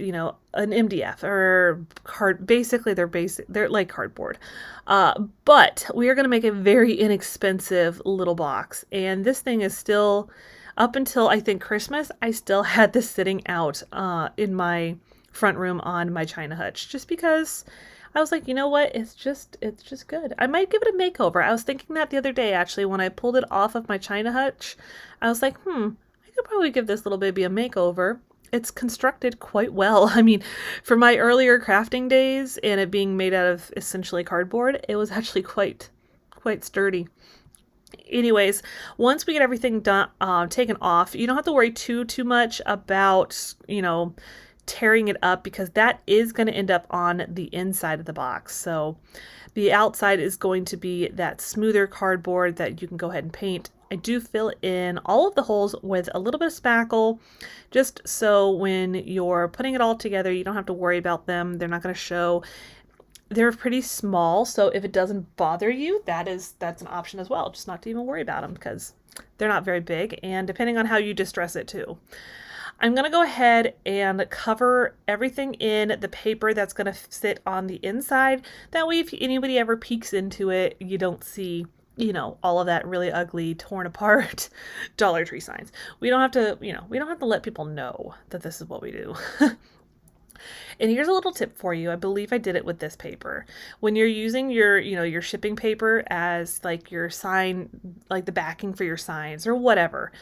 MDF or card. Basically, they're like cardboard. But we are going to make a very inexpensive little box. And this thing is still, up until I think Christmas, I still had this sitting out in my front room on my china hutch, just because I was like, you know what? It's just good. I might give it a makeover. I was thinking that the other day, actually, when I pulled it off of my china hutch. I was like, I could probably give this little baby a makeover. It's constructed quite well. I mean, for my earlier crafting days and it being made out of essentially cardboard, it was actually quite sturdy. Anyways, once we get everything done, taken off, you don't have to worry too much about, tearing it up, because that is going to end up on the inside of the box. So the outside is going to be that smoother cardboard that you can go ahead and paint. I do fill in all of the holes with a little bit of spackle, just so when you're putting it all together, you don't have to worry about them. They're not going to show. They're pretty small, so if it doesn't bother you, that's an option as well, just not to even worry about them, because they're not very big, and depending on how you distress it too. I'm going to go ahead and cover everything in the paper that's going to sit on the inside. That way, if anybody ever peeks into it, you don't see, all of that really ugly, torn apart Dollar Tree signs. We don't have to let people know that this is what we do. And here's a little tip for you. I believe I did it with this paper. When you're using your shipping paper as like your sign, like the backing for your signs or whatever,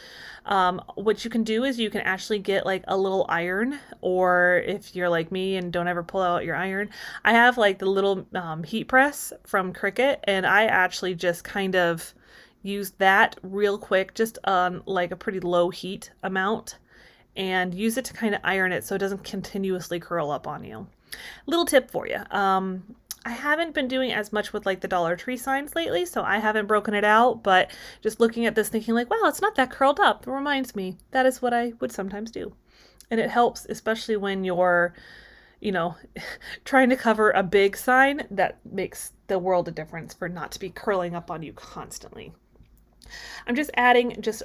what you can do is you can actually get like a little iron, or if you're like me and don't ever pull out your iron, I have like the little heat press from Cricut, and I actually just kind of use that real quick, just on like a pretty low heat amount, and use it to kind of iron it so it doesn't continuously curl up on you. Little tip for you. I haven't been doing as much with like the Dollar Tree signs lately, so I haven't broken it out, but just looking at this thinking like, wow, it's not that curled up. It reminds me that is what I would sometimes do. And it helps, especially when you're, trying to cover a big sign. That makes the world a difference for not to be curling up on you constantly. I'm just adding just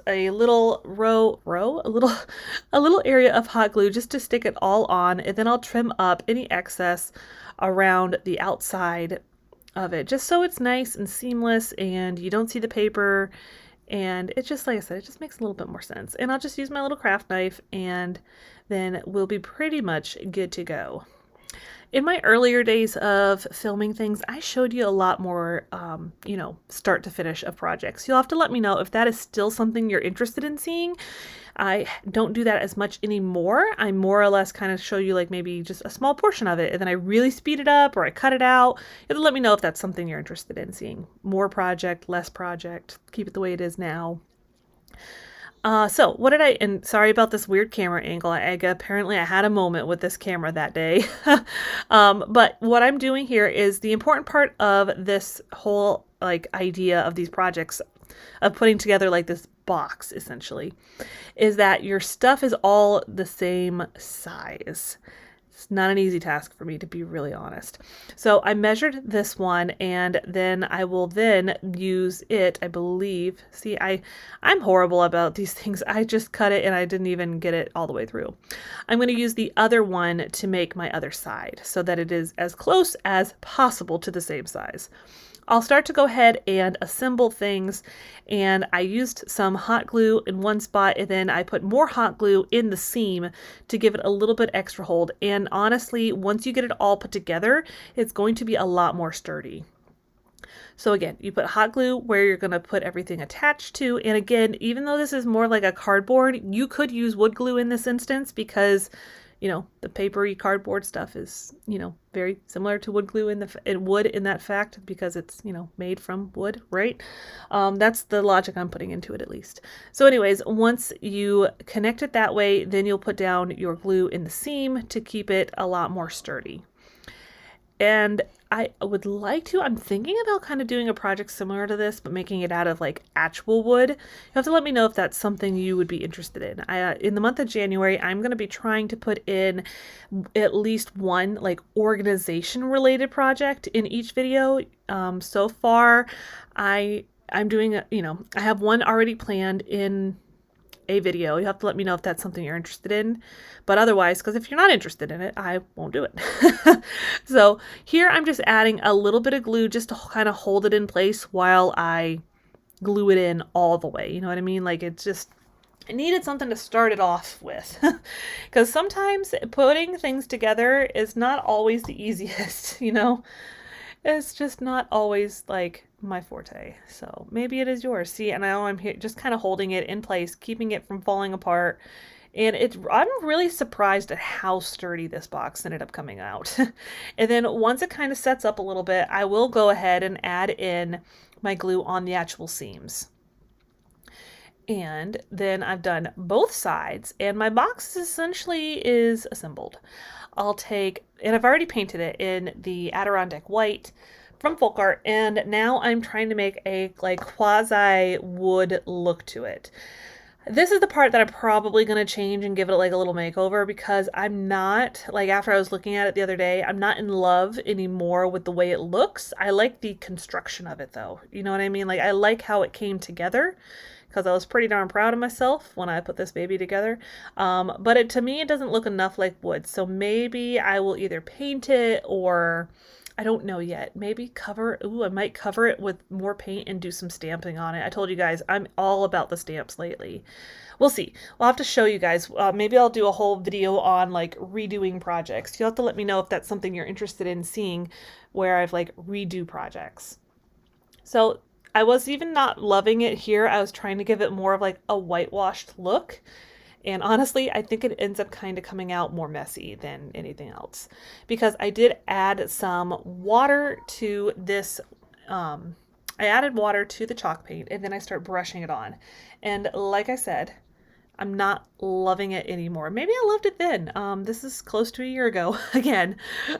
a little a little area of hot glue just to stick it all on, and then I'll trim up any excess around the outside of it, just so it's nice and seamless and you don't see the paper, and it just, like I said, it just makes a little bit more sense. And I'll just use my little craft knife, and then we'll be pretty much good to go. In my earlier days of filming things, I showed you a lot more, start to finish of projects. You'll have to let me know if that is still something you're interested in seeing. I don't do that as much anymore. I more or less kind of show you like maybe just a small portion of it, and then I really speed it up or I cut it out. You have to let me know if that's something you're interested in seeing. More project, less project, keep it the way it is now. So what did and sorry about this weird camera angle. Apparently I had a moment with this camera that day. But what I'm doing here is the important part of this whole like idea of these projects of putting together like this box essentially is that your stuff is all the same size. It's not an easy task for me, to be really honest. So I measured this one, and then I will then use it, I believe. See, I'm horrible about these things. I just cut it and I didn't even get it all the way through. I'm going to use the other one to make my other side so that it is as close as possible to the same size. I'll start to go ahead and assemble things, and I used some hot glue in one spot, and then I put more hot glue in the seam to give it a little bit extra hold. And honestly, once you get it all put together, it's going to be a lot more sturdy. So again, you put hot glue where you're going to put everything attached to. And again, even though this is more like a cardboard, you could use wood glue in this instance because the papery cardboard stuff is, very similar to wood glue in wood in that fact, because it's, made from wood, right? That's the logic I'm putting into it, at least. So anyways, once you connect it that way, then you'll put down your glue in the seam to keep it a lot more sturdy. And I would like to, I'm thinking about kind of doing a project similar to this, but making it out of like actual wood. You have to let me know if that's something you would be interested in. In the month of January, I'm going to be trying to put in at least one like organization related project in each video. So far, I'm doing, I have one already planned in a video. You have to let me know if that's something you're interested in, but otherwise, because if you're not interested in it, I won't do it. So here I'm just adding a little bit of glue just to kind of hold it in place while I glue it in all the way. You know what I mean? Like I needed something to start it off with, because sometimes putting things together is not always the easiest, It's just not always like my forte. So maybe it is yours. See, and now I'm here just kind of holding it in place, keeping it from falling apart. And I'm really surprised at how sturdy this box ended up coming out. And then once it kind of sets up a little bit, I will go ahead and add in my glue on the actual seams. And then I've done both sides, and my box essentially is assembled. And I've already painted it in the Adirondack white from Folk Art, and now I'm trying to make a like quasi wood look to it. This is the part that I'm probably going to change and give it like a little makeover, because I'm not, like after I was looking at it the other day, I'm not in love anymore with the way it looks. I like the construction of it though. You know what I mean? Like I like how it came together, because I was pretty darn proud of myself when I put this baby together. But to me, it doesn't look enough like wood. So maybe I will either paint it, or I don't know yet. Maybe I might cover it with more paint and do some stamping on it. I told you guys, I'm all about the stamps lately. We'll see. We'll have to show you guys. Maybe I'll do a whole video on like redoing projects. You'll have to let me know if that's something you're interested in seeing, where I've like redo projects. So I was even not loving it here. I was trying to give it more of like a whitewashed look. And honestly, I think it ends up kind of coming out more messy than anything else, because I did add some water to this. I added water to the chalk paint, and then I start brushing it on. And like I said, I'm not loving it anymore. Maybe I loved it then. This is close to a year ago again,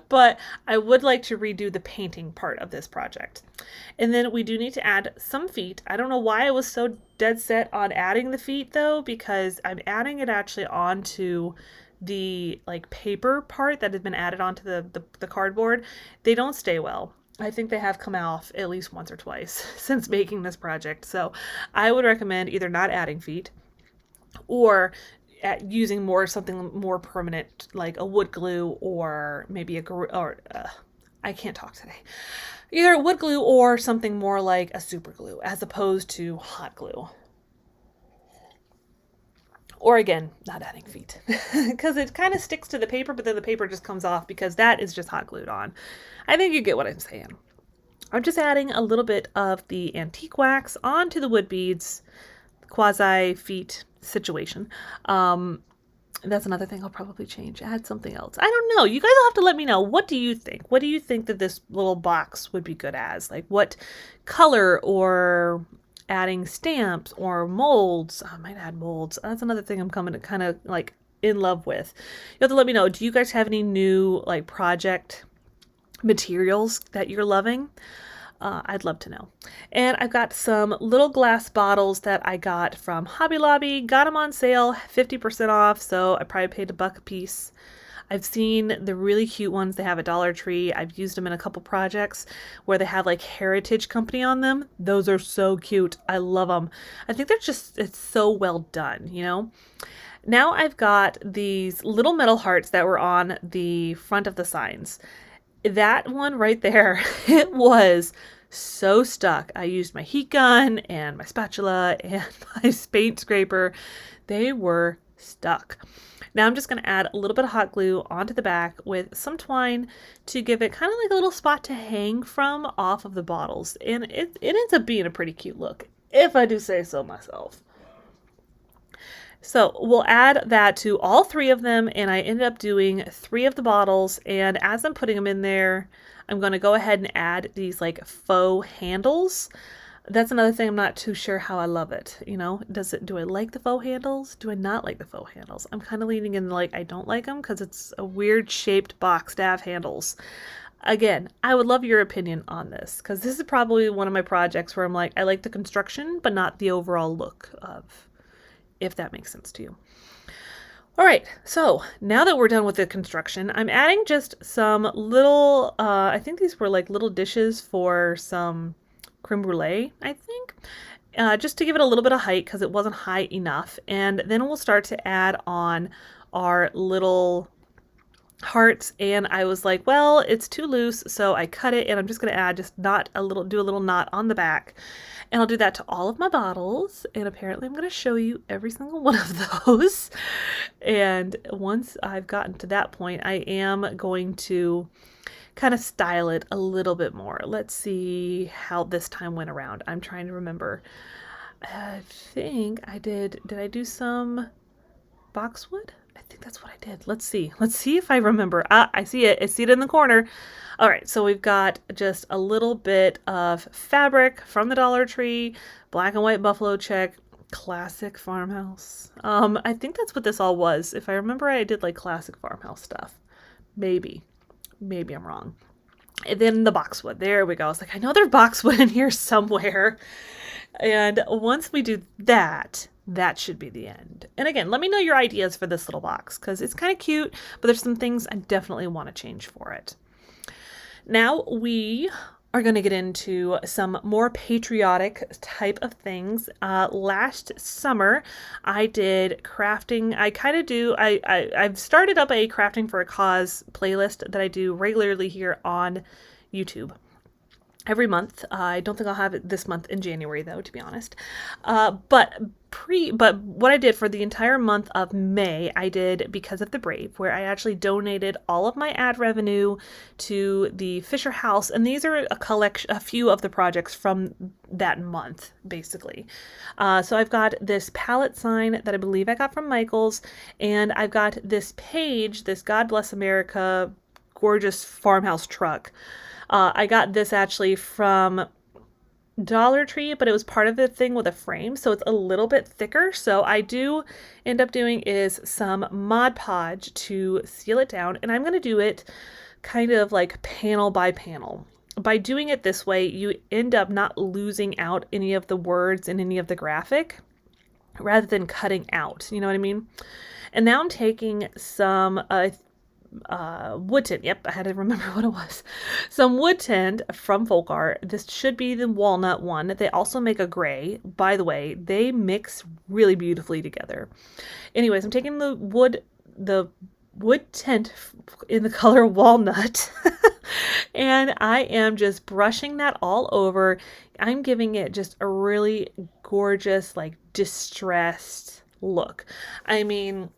but I would like to redo the painting part of this project. And then we do need to add some feet. I don't know why I was so dead set on adding the feet though, because I'm adding it actually onto the like paper part that had been added onto the cardboard. They don't stay well. I think they have come off at least once or twice since making this project. So I would recommend either not adding feet, or using something more permanent, like a wood glue, or maybe I can't talk today. Either wood glue or something more like a super glue, as opposed to hot glue. Or again, not adding feet because it kind of sticks to the paper, but then the paper just comes off because that is just hot glued on. I think you get what I'm saying. I'm just adding a little bit of the antique wax onto the wood beads, quasi feet situation. That's another thing I'll probably change. Add something else. I don't know. You guys will have to let me know. What do you think? What do you think that this little box would be good as? Like what color, or adding stamps or molds? I might add molds. That's another thing I'm coming to kind of like in love with. You have to let me know. Do you guys have any new like project materials that you're loving? I'd love to know. And I've got some little glass bottles that I got from Hobby Lobby. Got them on sale, 50% off, so I probably paid $1 a piece. I've seen the really cute ones they have at Dollar Tree. I've used them in a couple projects where they have like Heritage Company on them. Those are so cute. I love them. I think they're just, it's so well done, you know? Now I've got these little metal hearts that were on the front of the signs. That one right there, it was so stuck. I used my heat gun and my spatula and my paint scraper. They were stuck. Now I'm just going to add a little bit of hot glue onto the back with some twine to give it kind of like a little spot to hang from off of the bottles. And it ends up being a pretty cute look, if I do say so myself. So we'll add that to all 3 of them, and I ended up doing 3 of the bottles, and as I'm putting them in there, I'm going to go ahead and add these like faux handles. That's another thing I'm not too sure how I love it, you know? Do I like the faux handles? Do I not like the faux handles? I'm kind of leaning in like I don't like them because it's a weird shaped box to have handles. Again, I would love your opinion on this because this is probably one of my projects where I'm like, I like the construction, but not the overall look of, if that makes sense to you. All right, so now that we're done with the construction, I'm adding just some little, I think these were like little dishes for some creme brulee, I think, just to give it a little bit of height because it wasn't high enough. And then we'll start to add on our little hearts, and I was like, well, it's too loose, so I cut it, and I'm just going to add just do a little knot on the back. And I'll do that to all of my bottles, and apparently I'm going to show you every single one of those. And once I've gotten to that point, I am going to kind of style it a little bit more. Let's see how this time went around. I'm trying to remember. I think I did I do some boxwood? I think that's what I did. Let's see if I remember. I see it in the corner. All right, so we've got just a little bit of fabric from the Dollar Tree, black and white buffalo check, classic farmhouse. I think that's what this all was. If I remember, I did like classic farmhouse stuff. Maybe I'm wrong. And then the boxwood. There we go. I was like, I know there's boxwood in here somewhere. And once we do that, that should be the end. And again, let me know your ideas for this little box because it's kind of cute, but there's some things I definitely want to change for it. Now we are going to get into some more patriotic type of things. Last summer, I did crafting. I've started up a crafting for a cause playlist that I do regularly here on YouTube. Every month. I don't think I'll have it this month in January though, to be honest. But what I did for the entire month of May, I did Because of the Brave, where I actually donated all of my ad revenue to the Fisher House, and these are a few of the projects from that month, basically. So I've got this palette sign that I believe I got from Michaels, and I've got this page, this God Bless America gorgeous farmhouse truck. I got this actually from Dollar Tree, but it was part of the thing with a frame, so it's a little bit thicker. So I do end up doing is some Mod Podge to seal it down, and I'm going to do it kind of like panel by panel. By doing it this way, you end up not losing out any of the words and any of the graphic, rather than cutting out, you know what I mean? And now I'm taking some wood tint. Yep, I had to remember what it was. Some wood tint from Folk Art. This should be the walnut one. They also make a gray. By the way, they mix really beautifully together. Anyways, I'm taking the wood tint in the color walnut and I am just brushing that all over. I'm giving it just a really gorgeous, like distressed look. I mean,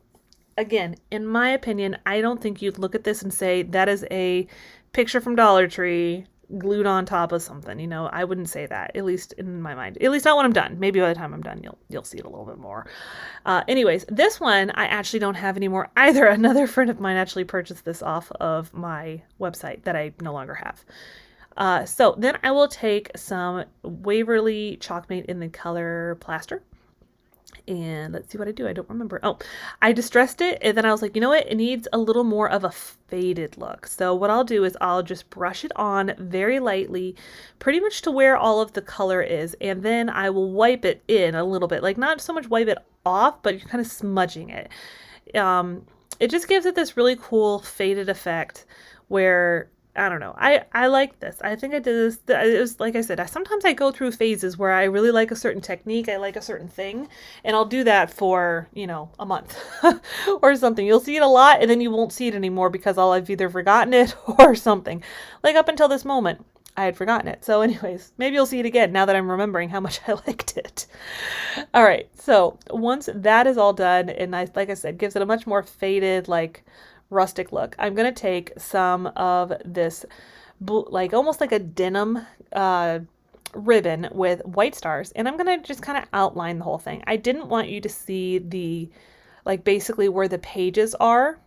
again, in my opinion, I don't think you'd look at this and say that is a picture from Dollar Tree glued on top of something. You know, I wouldn't say that, at least in my mind. At least not when I'm done. Maybe by the time I'm done, you'll see it a little bit more. Anyways, this one I actually don't have anymore either. Another friend of mine actually purchased this off of my website that I no longer have. So then I will take some Waverly chalk paint in the color Plaster. And let's see what I do. I don't remember. Oh, I distressed it, and then I was like, you know what? It needs a little more of a faded look. So what I'll do is I'll just brush it on very lightly, pretty much to where all of the color is, and then I will wipe it in a little bit. Like, not so much wipe it off, but you're kind of smudging it. It just gives it this really cool faded effect where, I don't know. I like this. I think I did this. It was like I said, sometimes I go through phases where I really like a certain technique. I like a certain thing, and I'll do that for, you know, a month or something. You'll see it a lot, and then you won't see it anymore because I've either forgotten it or something. Like up until this moment, I had forgotten it. So anyways, maybe you'll see it again now that I'm remembering how much I liked it. All right. So once that is all done, and like I said, gives it a much more faded, like, rustic look, I'm going to take some of this like almost like a denim ribbon with white stars, and I'm going to just kind of outline the whole thing. I didn't want you to see the, like, basically where the pages are.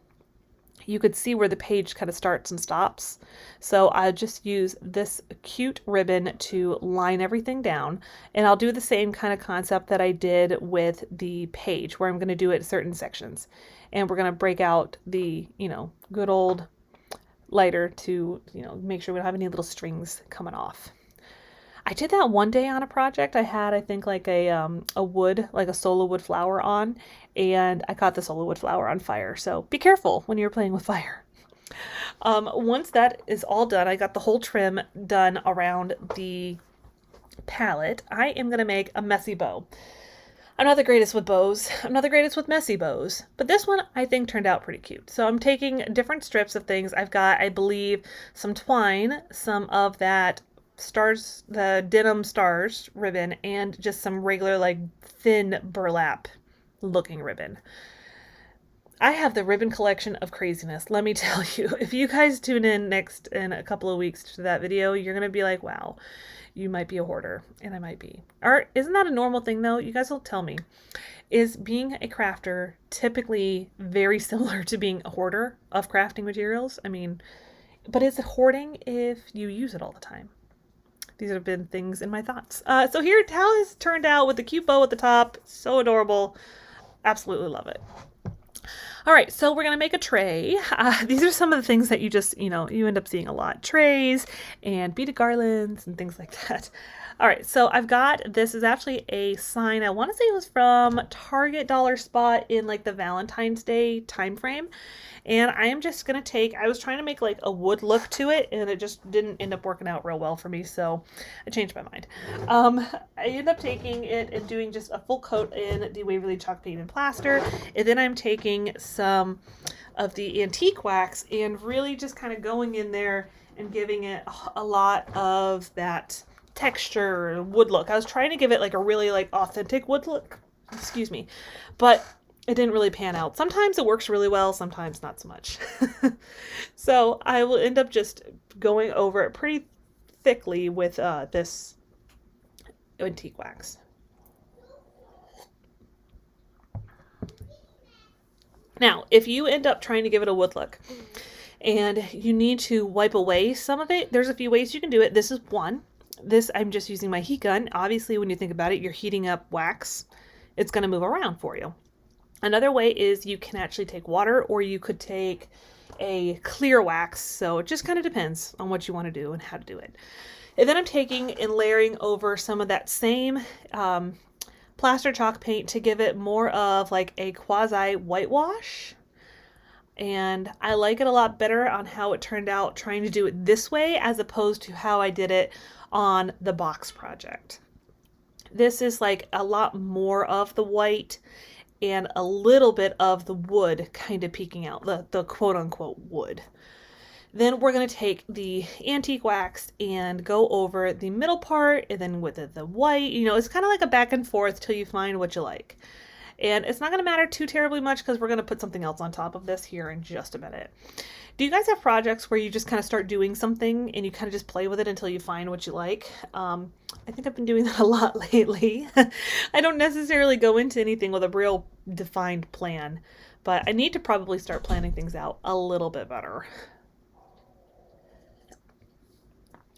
You could see where the page kind of starts and stops. So I'll just use this cute ribbon to line everything down. And I'll do the same kind of concept that I did with the page, where I'm going to do it in certain sections. And we're going to break out the, you know, good old lighter to, you know, make sure we don't have any little strings coming off. I did that one day on a project. I had, I think, like a wood, like a Sola wood flower on, and I caught the Sola wood flower on fire. So be careful when you're playing with fire. Once that is all done, I got the whole trim done around the palette. I am going to make a messy bow. I'm not the greatest with bows. I'm not the greatest with messy bows, but this one I think turned out pretty cute. So I'm taking different strips of things. I've got, I believe, some twine, some of that stars, the denim stars ribbon, and just some regular, like, thin burlap looking ribbon. I have the ribbon collection of craziness. Let me tell you, if you guys tune in in a couple of weeks to that video, you're going to be like, wow, you might be a hoarder, and I might be. Or isn't that a normal thing though? You guys will tell me. Is being a crafter typically very similar to being a hoarder of crafting materials? I mean, but is it hoarding if you use it all the time? These have been things in my thoughts. So here, how has turned out with the cute bow at the top. So adorable. Absolutely love it. All right, so we're going to make a tray. These are some of the things that you just, you know, you end up seeing a lot. Trays and beaded garlands and things like that. All right, so I've got, this is actually a sign. I want to say it was from Target Dollar Spot in like the Valentine's Day time frame. And I am just going to take, I was trying to make like a wood look to it, and it just didn't end up working out real well for me, so I changed my mind. I ended up taking it and doing just a full coat in the Waverly chalk paint and plaster, and then I'm taking some of the antique wax and really just kind of going in there and giving it a lot of that texture wood look. I was trying to give it like a really like authentic wood look, excuse me, but it didn't really pan out. Sometimes it works really well, sometimes not so much. So I will end up just going over it pretty thickly with this antique wax. Now, if you end up trying to give it a wood look and you need to wipe away some of it, there's a few ways you can do it. This is one. This, I'm just using my heat gun. Obviously, when you think about it, you're heating up wax. It's going to move around for you. Another way is you can actually take water, or you could take a clear wax. So it just kind of depends on what you want to do and how to do it. And then I'm taking and layering over some of that same plaster chalk paint to give it more of like a quasi whitewash. And I like it a lot better on how it turned out trying to do it this way as opposed to how I did it on the box project. This is like a lot more of the white and a little bit of the wood kind of peeking out, the quote-unquote wood. Then we're going to take the antique wax and go over the middle part, and then with the white, you know, it's kind of like a back and forth till you find what you like. And it's not going to matter too terribly much because we're going to put something else on top of this here in just a minute. Do you guys have projects where you just kind of start doing something and you kind of just play with it until you find what you like? I think I've been doing that a lot lately. I don't necessarily go into anything with a real defined plan, but I need to probably start planning things out a little bit better.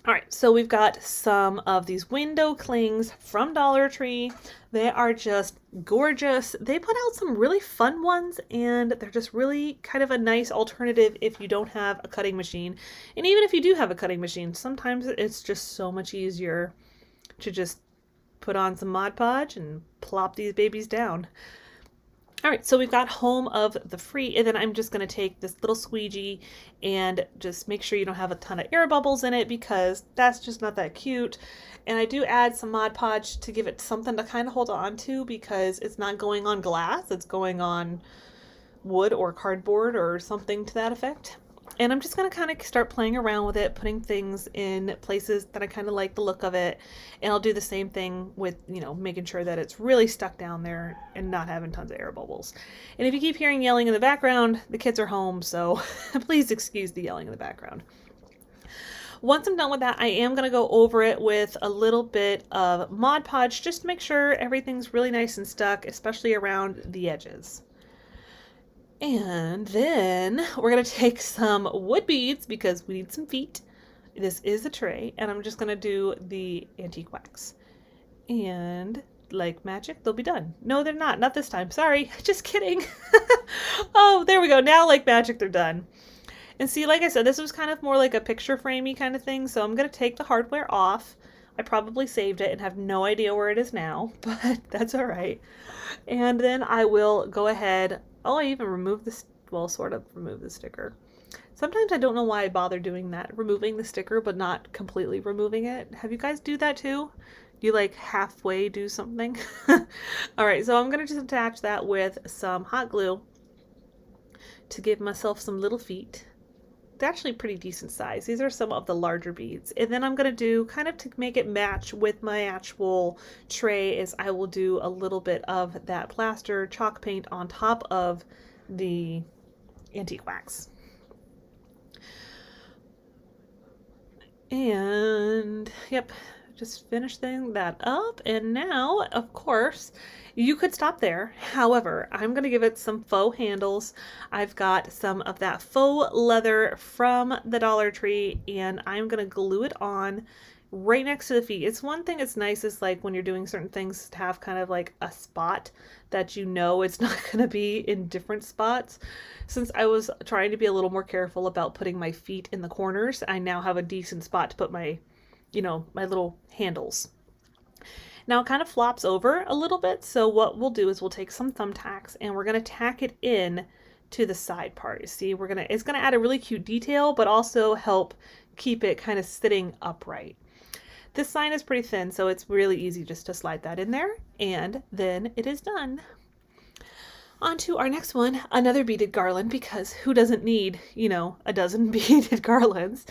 All right, so we've got some of these window clings from Dollar Tree. They are just gorgeous. They put out some really fun ones, and they're just really kind of a nice alternative if you don't have a cutting machine. And even if you do have a cutting machine, sometimes it's just so much easier to just put on some Mod Podge and plop these babies down. All right, so we've got home of the free, and then I'm just going to take this little squeegee and just make sure you don't have a ton of air bubbles in it because that's just not that cute. And I do add some Mod Podge to give it something to kind of hold on to because it's not going on glass, it's going on wood or cardboard or something to that effect. And I'm just going to kind of start playing around with it, putting things in places that I kind of like the look of it. And I'll do the same thing with, you know, making sure that it's really stuck down there and not having tons of air bubbles. And if you keep hearing yelling in the background, the kids are home, so please excuse the yelling in the background. Once I'm done with that, I am going to go over it with a little bit of Mod Podge just to make sure everything's really nice and stuck, especially around the edges. And then we're going to take some wood beads because we need some feet. This is a tray, and I'm just going to do the antique wax. And like magic, they'll be done. No, they're not. Not this time. Sorry. Just kidding. Oh, there we go. Now like magic, they're done. And see, like I said, this was kind of more like a picture framey kind of thing. So I'm going to take the hardware off. I probably saved it and have no idea where it is now, but that's all right. And then I will go ahead. Oh, I even removed this, well, sort of remove the sticker. Sometimes I don't know why I bother doing that, removing the sticker, but not completely removing it. Have you guys do that too? You like halfway do something? All right, so I'm gonna just attach that with some hot glue to give myself some little feet. They're actually pretty decent size. These are some of the larger beads. And then I'm gonna do, kind of to make it match with my actual tray, is I will do a little bit of that plaster chalk paint on top of the antique wax. And yep, just finishing that up. And now, of course, you could stop there. However, I'm going to give it some faux handles. I've got some of that faux leather from the Dollar Tree, and I'm going to glue it on right next to the feet. It's one thing that's nice is like when you're doing certain things to have kind of like a spot that you know it's not going to be in different spots. Since I was trying to be a little more careful about putting my feet in the corners, I now have a decent spot to put my, you know, my little handles. Now it kind of flops over a little bit, so what we'll do is we'll take some thumbtacks and we're going to tack it in to the side part. You see, it's going to add a really cute detail, but also help keep it kind of sitting upright. This sign is pretty thin, so it's really easy just to slide that in there, and then it is done. On to our next one, another beaded garland, because who doesn't need, you know, a dozen beaded garlands?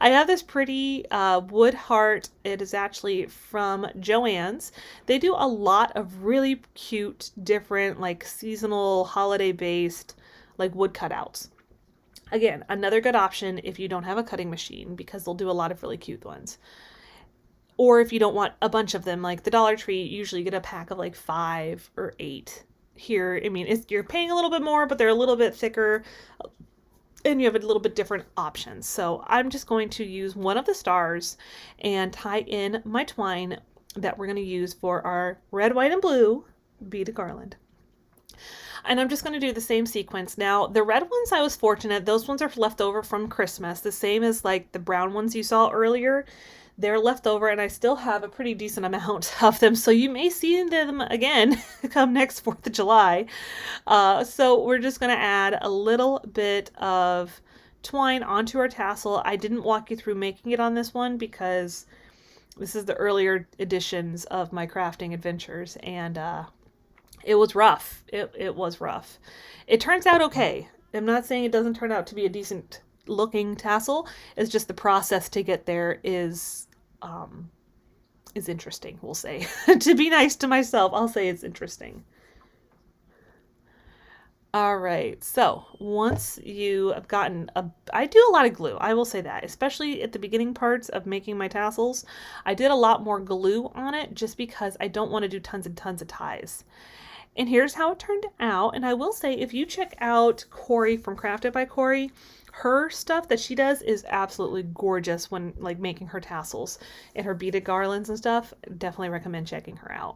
I have this pretty wood heart. It is actually from Joann's. They do a lot of really cute, different, like seasonal, holiday-based, like wood cutouts. Again, another good option if you don't have a cutting machine, because they'll do a lot of really cute ones. Or if you don't want a bunch of them, like the Dollar Tree, you usually get a pack of like 5 or 8. Here, I mean, you're paying a little bit more, but they're a little bit thicker and you have a little bit different options. So I'm just going to use one of the stars and tie in my twine that we're going to use for our red, white, and blue beaded garland. And I'm just going to do the same sequence. Now, the red ones, I was fortunate. Those ones are left over from Christmas, the same as like the brown ones you saw earlier. They're left over, and I still have a pretty decent amount of them, so you may see them again come next 4th of July. So we're just going to add a little bit of twine onto our tassel. I didn't walk you through making it on this one because this is the earlier editions of my crafting adventures, and it was rough. It was rough. It turns out okay. I'm not saying it doesn't turn out to be a decent looking tassel. It's just the process to get there is interesting, we'll say. To be nice to myself, I'll say it's interesting. All right, so once you have gotten I do a lot of glue, I will say that, especially at the beginning parts of making my tassels. I did a lot more glue on it just because I don't want to do tons and tons of ties. And here's how it turned out. And I will say, if you check out Corey from Crafted by Corey, her stuff that she does is absolutely gorgeous when like making her tassels and her beaded garlands and stuff. Definitely recommend checking her out.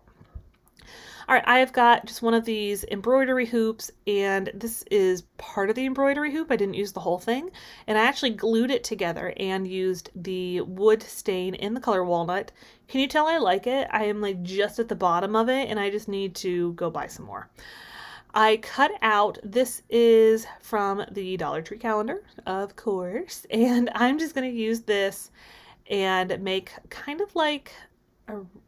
All right, I have got just one of these embroidery hoops, and this is part of the embroidery hoop. I didn't use the whole thing, and I actually glued it together and used the wood stain in the color walnut. Can you tell I like it? I am like just at the bottom of it, and I just need to go buy some more. I cut out, this is from the Dollar Tree calendar, of course, and I'm just going to use this and make kind of like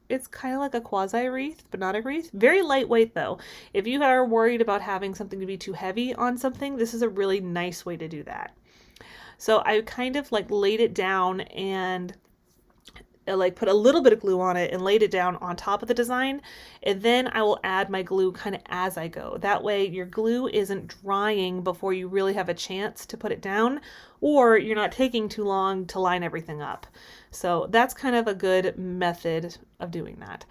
it's kind of like a quasi wreath, but not a wreath. Very lightweight though. If you are worried about having something to be too heavy on something, this is a really nice way to do that. So I kind of like laid it down and like put a little bit of glue on it and laid it down on top of the design, and then I will add my glue kind of as I go. That way your glue isn't drying before you really have a chance to put it down, or you're not taking too long to line everything up. So that's kind of a good method of doing that.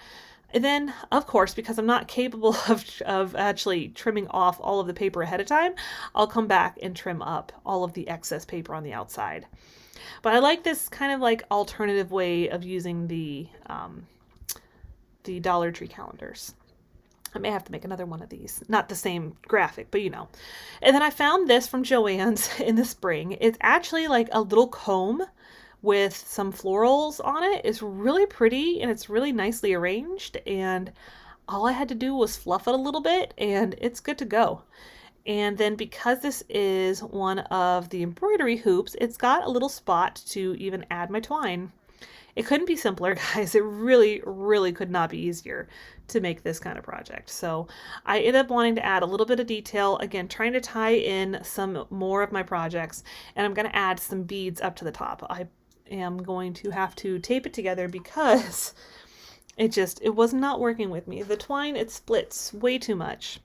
And then, of course, because I'm not capable of actually trimming off all of the paper ahead of time, I'll come back and trim up all of the excess paper on the outside. But I like this kind of like alternative way of using the Dollar Tree calendars. I may have to make another one of these. Not the same graphic, but you know. And then I found this from Joann's in the spring. It's actually like a little comb with some florals on it. It's really pretty and it's really nicely arranged, and all I had to do was fluff it a little bit and it's good to go. And then because this is one of the embroidery hoops, it's got a little spot to even add my twine. It couldn't be simpler, guys. It really, really could not be easier to make this kind of project. So I ended up wanting to add a little bit of detail, again, trying to tie in some more of my projects, and I'm going to add some beads up to the top. I am going to have to tape it together because it was not working with me. The twine, it splits way too much.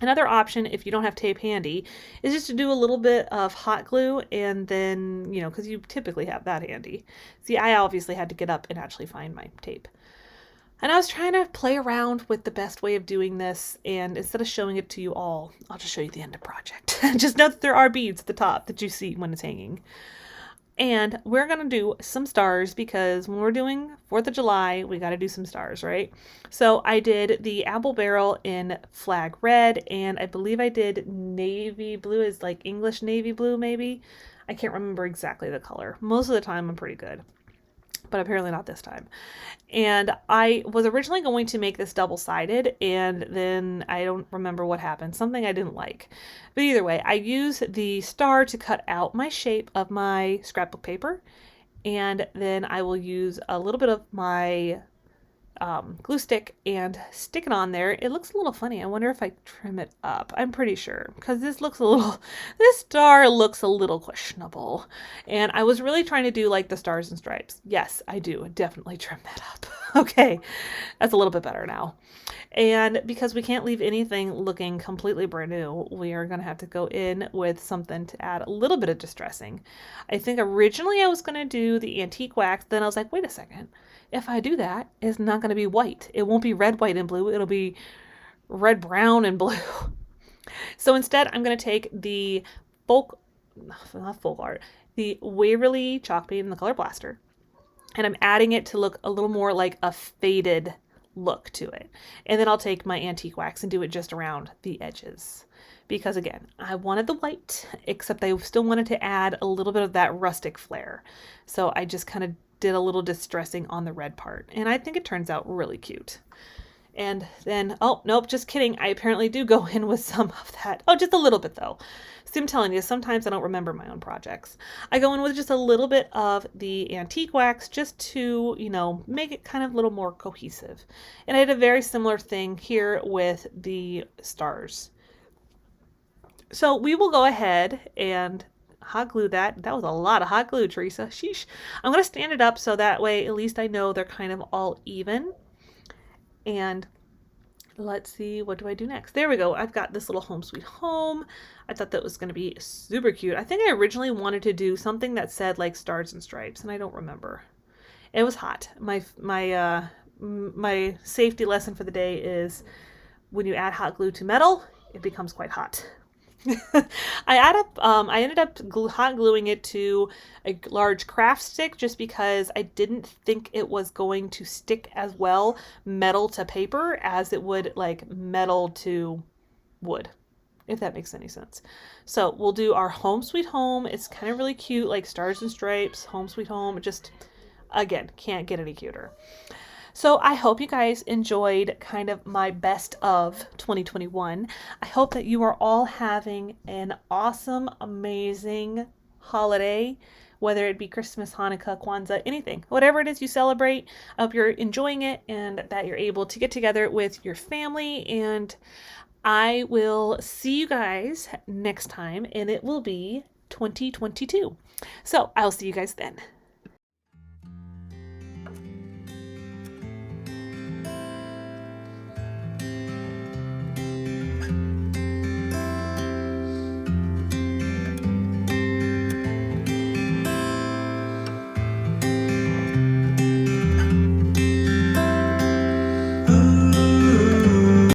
Another option, if you don't have tape handy, is just to do a little bit of hot glue, and then, you know, because you typically have that handy. See, I obviously had to get up and actually find my tape. And I was trying to play around with the best way of doing this, and instead of showing it to you all, I'll just show you the end of project. Just note that there are beads at the top that you see when it's hanging. And we're going to do some stars because when we're doing 4th of July, we got to do some stars, right? So I did the apple barrel in flag red, and I believe I did navy blue, is like English navy blue maybe. I can't remember exactly the color. Most of the time I'm pretty good, but apparently not this time. And I was originally going to make this double-sided, and then I don't remember what happened. Something I didn't like. But either way, I used the star to cut out my shape of my scrapbook paper, and then I will use a little bit of my glue stick and stick it on there. It looks a little funny. I wonder if I trim it up. I'm pretty sure, because this star looks a little questionable. And I was really trying to do like the stars and stripes. Yes, I do definitely trim that up. Okay, that's a little bit better now. And because we can't leave anything looking completely brand new, we are going to have to go in with something to add a little bit of distressing. I think originally I was going to do the antique wax. Then I was like, wait a second. If I do that, it's not going to be white. It won't be red, white, and blue. It'll be red, brown, and blue. So instead, I'm going to take the the Waverly chalk paint in the color Blaster, and I'm adding it to look a little more like a faded look to it. And then I'll take my antique wax and do it just around the edges. Because again, I wanted the white, except I still wanted to add a little bit of that rustic flair. So I just kind of did a little distressing on the red part, and I think it turns out really cute. And then, oh, nope, just kidding. I apparently do go in with some of that. Oh, just a little bit though. See, I'm telling you, sometimes I don't remember my own projects. I go in with just a little bit of the antique wax just to, you know, make it kind of a little more cohesive. And I did a very similar thing here with the stars. So we will go ahead and hot glue that. That was a lot of hot glue, Theresa. Sheesh. I'm going to stand it up so that way at least I know they're kind of all even. And let's see, what do I do next? There we go. I've got this little home sweet home. I thought that was going to be super cute. I think I originally wanted to do something that said like stars and stripes, and I don't remember. It was hot. My safety lesson for the day is when you add hot glue to metal, it becomes quite hot. I ended up hot gluing it to a large craft stick just because I didn't think it was going to stick as well metal to paper as it would like metal to wood, if that makes any sense. So we'll do our home sweet home. It's kind of really cute, like stars and stripes, home sweet home. Just, again, can't get any cuter. So I hope you guys enjoyed kind of my best of 2021. I hope that you are all having an awesome, amazing holiday, whether it be Christmas, Hanukkah, Kwanzaa, anything, whatever it is you celebrate. I hope you're enjoying it and that you're able to get together with your family. And I will see you guys next time, and it will be 2022. So I'll see you guys then.